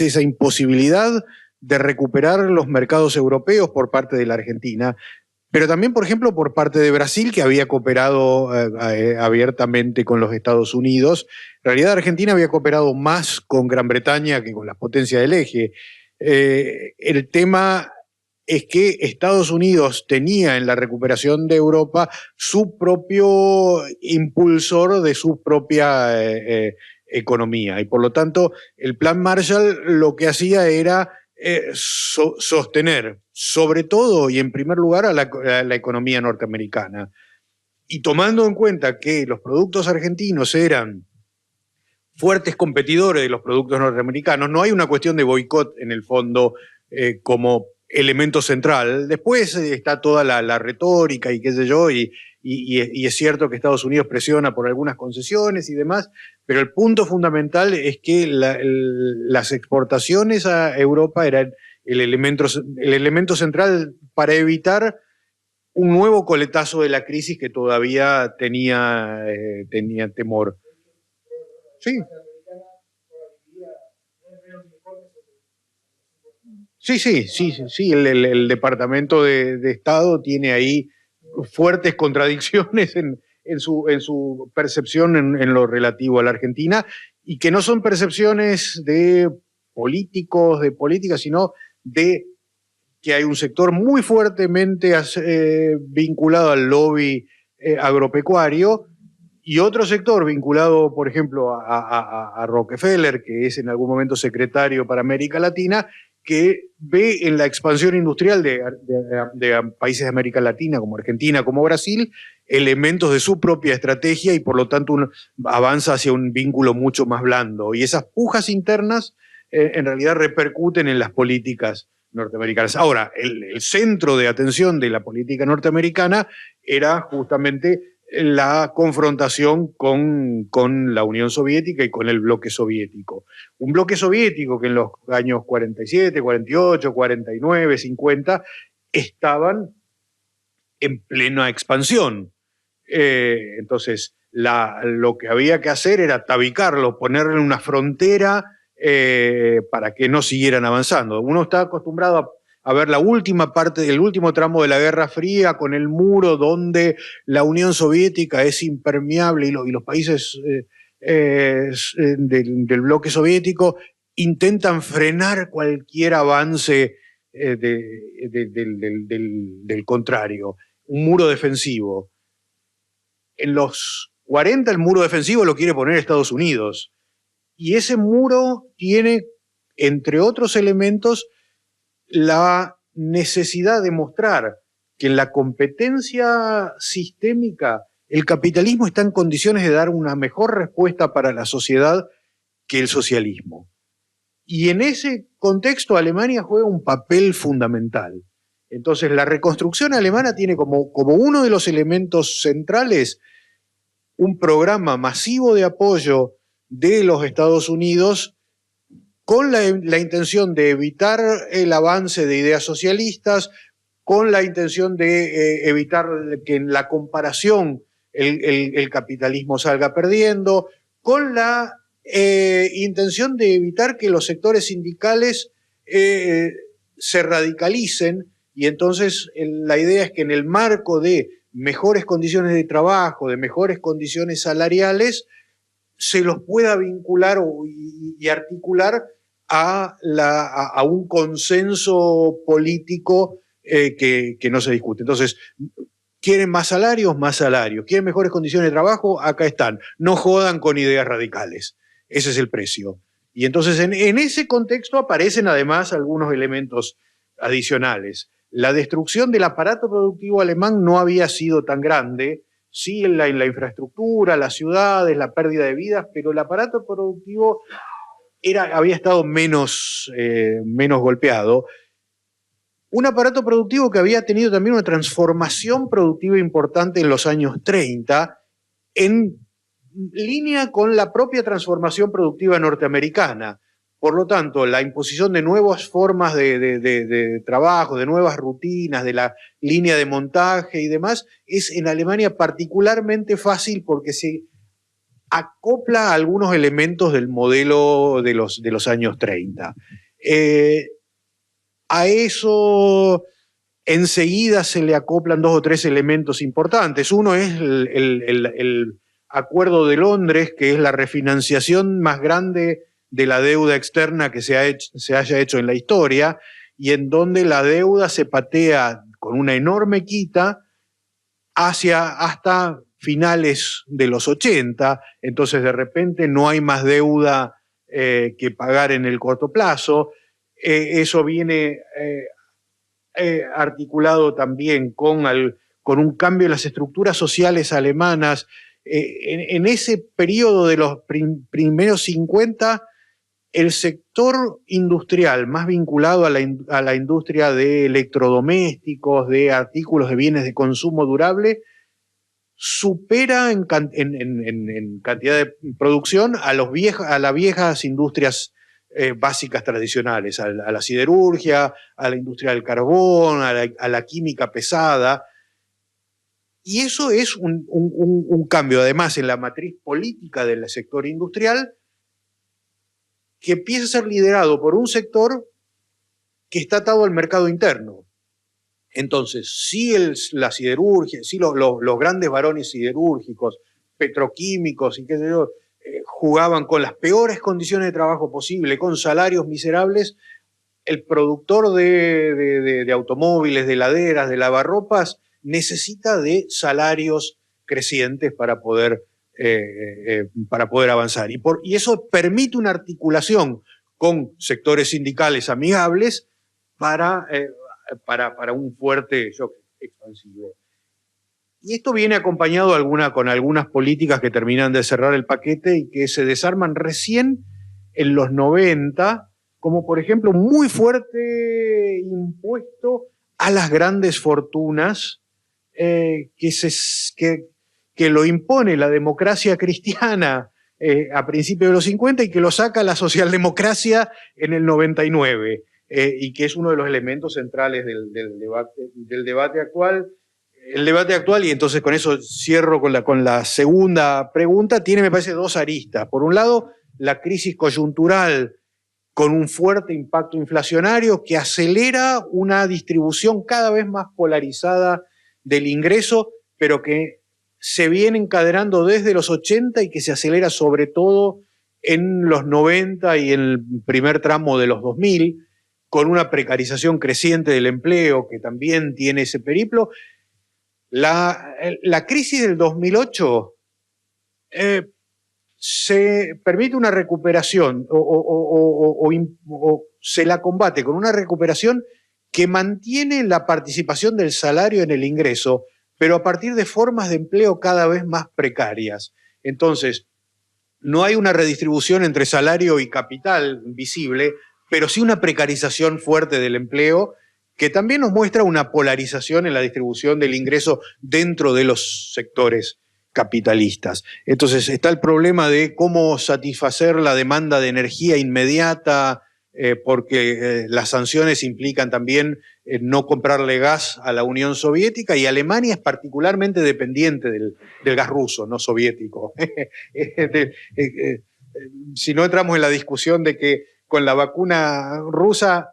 esa imposibilidad de recuperar los mercados europeos por parte de la Argentina, pero también, por ejemplo, por parte de Brasil, que había cooperado abiertamente con los Estados Unidos. En realidad, Argentina había cooperado más con Gran Bretaña que con las potencias del eje. El tema es que Estados Unidos tenía en la recuperación de Europa su propio impulsor de su propia economía. Y por lo tanto, el Plan Marshall lo que hacía era sostener, sobre todo y en primer lugar, a la economía norteamericana. Y tomando en cuenta que los productos argentinos eran fuertes competidores de los productos norteamericanos, no hay una cuestión de boicot en el fondo como elemento central. Después está toda la retórica y qué sé yo, y es cierto que Estados Unidos presiona por algunas concesiones y demás, pero el punto fundamental es que las exportaciones a Europa eran el elemento central para evitar un nuevo coletazo de la crisis que todavía tenía temor. Sí. Sí. El Departamento de Estado tiene ahí fuertes contradicciones en su percepción en lo relativo a la Argentina, y que no son percepciones de políticos, de política, sino de que hay un sector muy fuertemente vinculado al lobby agropecuario, y otro sector vinculado, por ejemplo, a Rockefeller, que es en algún momento secretario para América Latina, que ve en la expansión industrial de países de América Latina, como Argentina, como Brasil, elementos de su propia estrategia, y por lo tanto avanza hacia un vínculo mucho más blando. Y esas pujas internas en realidad repercuten en las políticas norteamericanas. Ahora, el centro de atención de la política norteamericana era justamente la confrontación con la Unión Soviética y con el bloque soviético. Un bloque soviético que en los años 47, 48, 49, 50 estaban en plena expansión. Entonces, lo que había que hacer era tabicarlo, ponerle una frontera para que no siguieran avanzando. Uno está acostumbrado a ver la última parte, el último tramo de la Guerra Fría, con el muro donde la Unión Soviética es impermeable y los países del bloque soviético intentan frenar cualquier avance del contrario. Un muro defensivo. En los 40 el muro defensivo lo quiere poner Estados Unidos. Y ese muro tiene, entre otros elementos, la necesidad de mostrar que en la competencia sistémica el capitalismo está en condiciones de dar una mejor respuesta para la sociedad que el socialismo. Y en ese contexto Alemania juega un papel fundamental. Entonces la reconstrucción alemana tiene como uno de los elementos centrales un programa masivo de apoyo de los Estados Unidos con la intención de evitar el avance de ideas socialistas, con la intención de evitar que en la comparación el capitalismo salga perdiendo, con la intención de evitar que los sectores sindicales se radicalicen, y entonces la idea es que en el marco de mejores condiciones de trabajo, de mejores condiciones salariales, se los pueda vincular y articular a un consenso político que no se discute. Entonces, ¿quieren más salarios? Más salarios. ¿Quieren mejores condiciones de trabajo? Acá están. No jodan con ideas radicales. Ese es el precio. Y entonces, en ese contexto aparecen además algunos elementos adicionales. La destrucción del aparato productivo alemán no había sido tan grande, sí en la infraestructura, las ciudades, la pérdida de vidas, pero el aparato productivo había estado menos golpeado. un aparato productivo que había tenido también una transformación productiva importante en los años 30, en línea con la propia transformación productiva norteamericana. Por lo tanto, la imposición de nuevas formas de trabajo, de nuevas rutinas, de la línea de montaje y demás, es en Alemania particularmente fácil porque se acopla a algunos elementos del modelo de los años 30. A eso enseguida se le acoplan 2 o 3 elementos importantes. Uno es el Acuerdo de Londres, que es la refinanciación más grande de la deuda externa que se haya hecho en la historia, y en donde la deuda se patea con una enorme quita hasta finales de los 80, entonces de repente no hay más deuda que pagar en el corto plazo. Eso viene articulado también con un cambio en las estructuras sociales alemanas. En ese periodo de los primeros 50, el sector industrial más vinculado a la industria de electrodomésticos, de artículos de bienes de consumo durable, supera en cantidad de producción a las viejas industrias básicas tradicionales, a la siderurgia, a la industria del carbón, a la química pesada. Y eso es un cambio, además, en la matriz política del sector industrial, que empieza a ser liderado por un sector que está atado al mercado interno. Entonces, si la siderurgia, si los grandes varones siderúrgicos, petroquímicos y qué sé yo, jugaban con las peores condiciones de trabajo posible, con salarios miserables, el productor de automóviles, de heladeras, de lavarropas, necesita de salarios crecientes para poder avanzar. Y eso permite una articulación con sectores sindicales amigables para un fuerte shock expansivo. Y esto viene acompañado con algunas políticas que terminan de cerrar el paquete y que se desarman recién en los 90, como por ejemplo un muy fuerte impuesto a las grandes fortunas que lo impone la democracia cristiana a principios de los 50 y que lo saca la socialdemocracia en el 99. Y que es uno de los elementos centrales del debate actual. El debate actual, y entonces con eso cierro con la segunda pregunta, tiene, me parece, 2 aristas. Por un lado, la crisis coyuntural con un fuerte impacto inflacionario que acelera una distribución cada vez más polarizada del ingreso, pero que se viene encadenando desde los 80 y que se acelera sobre todo en los 90 y en el primer tramo de los 2000, con una precarización creciente del empleo que también tiene ese periplo. La crisis del 2008 se permite una recuperación o se la combate con una recuperación que mantiene la participación del salario en el ingreso, pero a partir de formas de empleo cada vez más precarias. Entonces, no hay una redistribución entre salario y capital visible, pero sí una precarización fuerte del empleo, que también nos muestra una polarización en la distribución del ingreso dentro de los sectores capitalistas. Entonces está el problema de cómo satisfacer la demanda de energía inmediata, porque las sanciones implican también no comprarle gas a la Unión Soviética, y Alemania es particularmente dependiente del gas ruso, no soviético. Si no entramos en la discusión de que con la vacuna rusa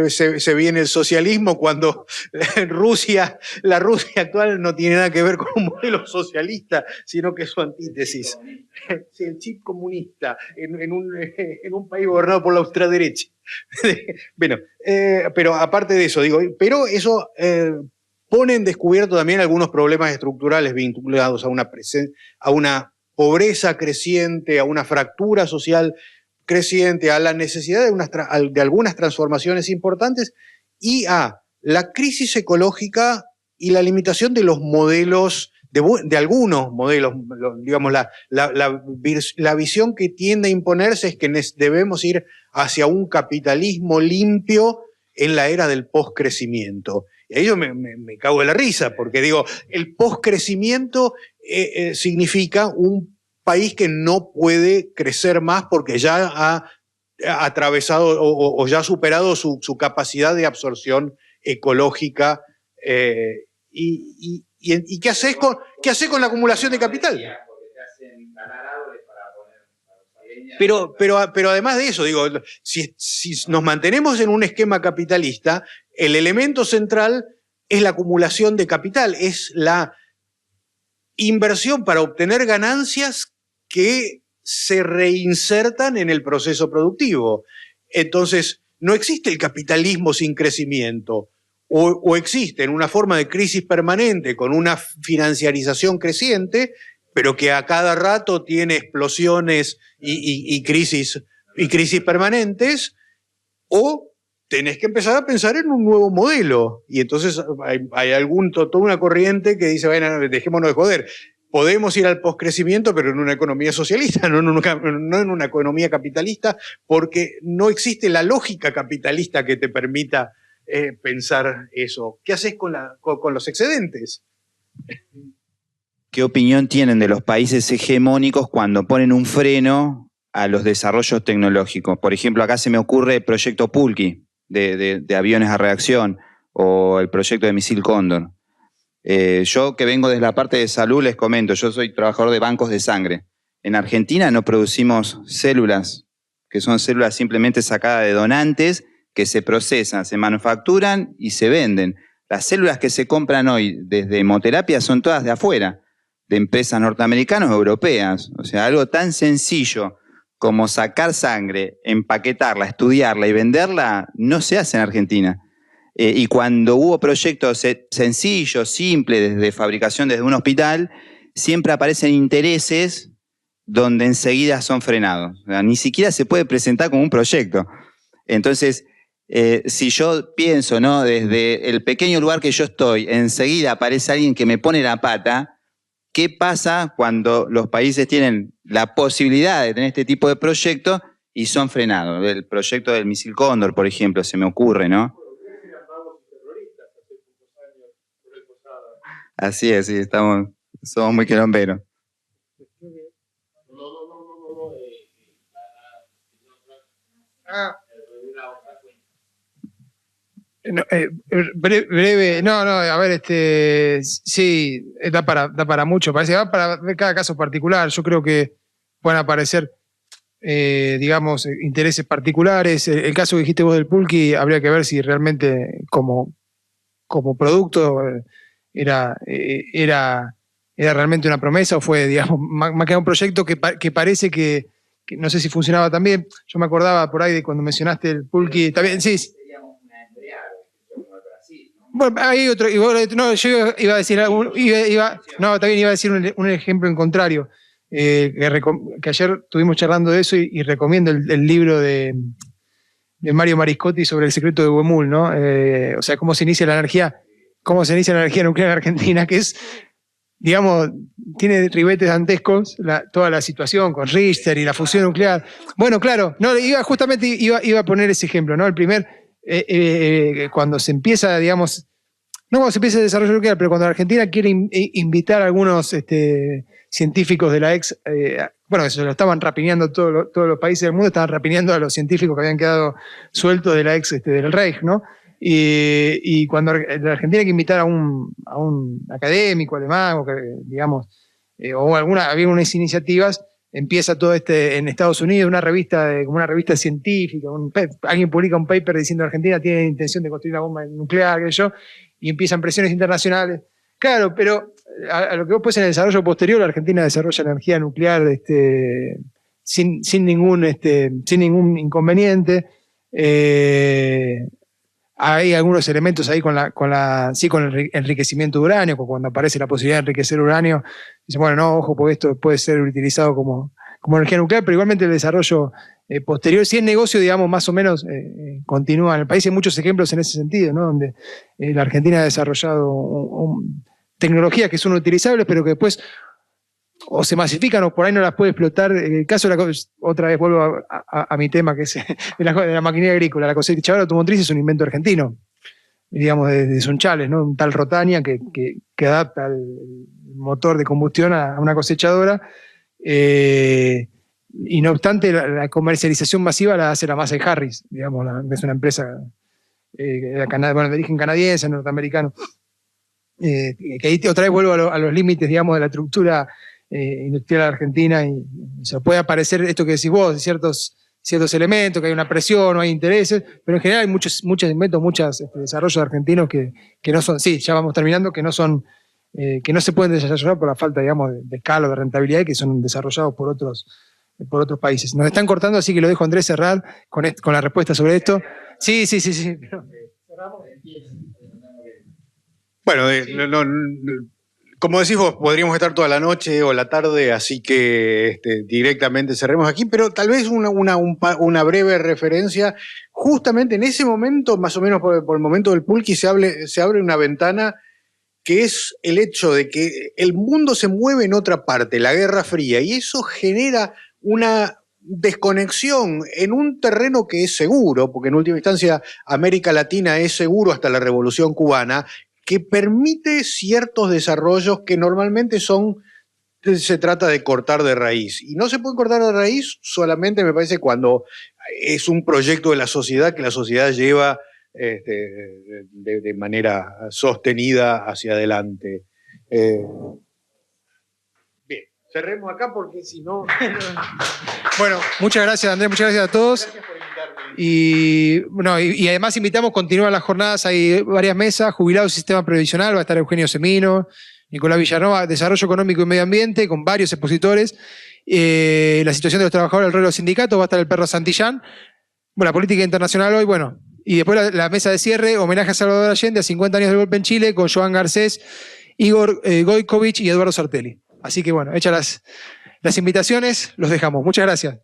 se viene el socialismo, cuando la Rusia actual no tiene nada que ver con un modelo socialista, sino que es su antítesis. Sí, el chip comunista en un país gobernado por la ultraderecha. Bueno, pero aparte de eso, pero eso pone en descubierto también algunos problemas estructurales vinculados a una pobreza creciente, a una fractura social creciente, a la necesidad de algunas transformaciones importantes y a la crisis ecológica y la limitación de los modelos, de algunos modelos. Digamos, la visión que tiende a imponerse es que debemos ir hacia un capitalismo limpio en la era del postcrecimiento. Y ahí yo me cago de la risa, porque digo, el postcrecimiento significa un país que no puede crecer más porque ya ha atravesado o ya ha superado su capacidad de absorción ecológica. ¿Y qué haces con la acumulación de capital? Pero además de eso, digo, si nos mantenemos en un esquema capitalista, el elemento central es la acumulación de capital, es la inversión para obtener ganancias que se reinsertan en el proceso productivo. Entonces, no existe el capitalismo sin crecimiento, o existe en una forma de crisis permanente con una financiarización creciente, pero que a cada rato tiene explosiones y crisis permanentes, o tenés que empezar a pensar en un nuevo modelo. Y entonces hay toda una corriente que dice, bueno, dejémonos de joder. Podemos ir al postcrecimiento, pero en una economía socialista, no en una economía capitalista, porque no existe la lógica capitalista que te permita pensar eso. ¿Qué haces con los excedentes? ¿Qué opinión tienen de los países hegemónicos cuando ponen un freno a los desarrollos tecnológicos? Por ejemplo, acá se me ocurre el proyecto Pulqui de aviones a reacción o el proyecto de misil Cóndor. Yo que vengo desde la parte de salud les comento, yo soy trabajador de bancos de sangre. En Argentina no producimos células, que son células simplemente sacadas de donantes que se procesan, se manufacturan y se venden. Las células que se compran hoy desde hemoterapia son todas de afuera, de empresas norteamericanas o europeas. O sea, algo tan sencillo como sacar sangre, empaquetarla, estudiarla y venderla, no se hace en Argentina. Y cuando hubo proyectos sencillos, simples, desde fabricación desde un hospital, siempre aparecen intereses donde enseguida son frenados. O sea, ni siquiera se puede presentar como un proyecto. Entonces, si yo pienso, ¿no?, desde el pequeño lugar que yo estoy, enseguida aparece alguien que me pone la pata, ¿qué pasa cuando los países tienen la posibilidad de tener este tipo de proyectos y son frenados? El proyecto del misil Cóndor, por ejemplo, se me ocurre, ¿no? Así es, sí, somos muy quilomberos. Breve, a ver, sí, da para mucho, parece que va para ver cada caso particular. Yo creo que pueden aparecer, digamos, intereses particulares. El caso que dijiste vos del Pulqui, habría que ver si realmente como producto era realmente una promesa o fue, digamos, más que un proyecto que parece que no sé si funcionaba tan bien. Yo me acordaba por ahí de cuando mencionaste el Pulqui, también, sí. Bueno, hay otro, yo iba a decir también iba a decir un ejemplo en contrario, que ayer estuvimos charlando de eso y recomiendo el libro de Mario Mariscotti sobre el secreto de Huemul, ¿no? O sea, cómo se inicia la energía nuclear en Argentina, que es, digamos, tiene ribetes dantescos toda la situación con Richter y la fusión nuclear. Bueno, claro, iba a poner ese ejemplo, ¿no? El primer, cuando se empieza, digamos, no cuando se empieza el desarrollo nuclear, pero cuando la Argentina quiere invitar a algunos científicos de la ex, bueno, se lo estaban rapiñando todos los países del mundo, estaban rapiñando a los científicos que habían quedado sueltos de la ex del Reich, ¿no? Y cuando la Argentina hay que invitar a un académico alemán, o que, digamos, había unas iniciativas, empieza todo en Estados Unidos, como una revista científica, alguien publica un paper diciendo que Argentina tiene intención de construir una bomba nuclear, y empiezan presiones internacionales. Claro, pero a lo que vos puedes en el desarrollo posterior, la Argentina desarrolla energía nuclear sin ningún inconveniente. Hay algunos elementos ahí con el enriquecimiento de uranio, cuando aparece la posibilidad de enriquecer uranio, dicen, bueno, no, ojo, porque esto puede ser utilizado como energía nuclear, pero igualmente el desarrollo posterior, si el negocio, digamos, más o menos continúa en el país. Hay muchos ejemplos en ese sentido, ¿no? Donde la Argentina ha desarrollado tecnologías que son utilizables, pero que después o se masifican o por ahí no las puede explotar. El caso de otra vez vuelvo a mi tema, que es de la maquinaria agrícola. La cosechadora automotriz es un invento argentino, digamos, de Sunchales, ¿no? Un tal Rotania que adapta el motor de combustión a una cosechadora. Y no obstante, la comercialización masiva la hace la Massey Harris, digamos, es una empresa de origen canadiense, norteamericano. Que ahí otra vez vuelvo a los límites, digamos, de la estructura industrial argentina, y o sea, puede aparecer esto que decís vos, ciertos elementos, que hay una presión, no hay intereses, pero en general hay muchos inventos, muchos desarrollos argentinos que no son, sí, ya vamos terminando, que no son, que no se pueden desarrollar por la falta, digamos, de escala, de rentabilidad, y que son desarrollados por otros países. Nos están cortando, así que lo dejo a Andrés cerrar con la respuesta sobre esto. Sí. Bueno, como decís vos, podríamos estar toda la noche o la tarde, así que directamente cerremos aquí, pero tal vez una breve referencia. Justamente en ese momento, más o menos por el momento del Pulqui, se abre una ventana que es el hecho de que el mundo se mueve en otra parte, la Guerra Fría, y eso genera una desconexión en un terreno que es seguro, porque en última instancia América Latina es seguro hasta la Revolución Cubana, que permite ciertos desarrollos que normalmente se trata de cortar de raíz. Y no se puede cortar de raíz solamente, me parece, cuando es un proyecto de la sociedad que la sociedad lleva de manera sostenida hacia adelante. Bien, cerremos acá porque si no... Bueno, muchas gracias, Andrés, muchas gracias a todos. Gracias por invitarme. Y además invitamos, continúan las jornadas, hay varias mesas, jubilados y sistema previsional, va a estar Eugenio Semino, Nicolás Villanova, desarrollo económico y medio ambiente, con varios expositores, la situación de los trabajadores, el rol de los sindicatos, va a estar el perro Santillán, bueno, la política internacional hoy, bueno, y después la mesa de cierre, homenaje a Salvador Allende, a 50 años del golpe en Chile, con Joan Garcés, Igor Gojkovic y Eduardo Sartelli. Así que bueno, hechas las invitaciones, los dejamos. Muchas gracias.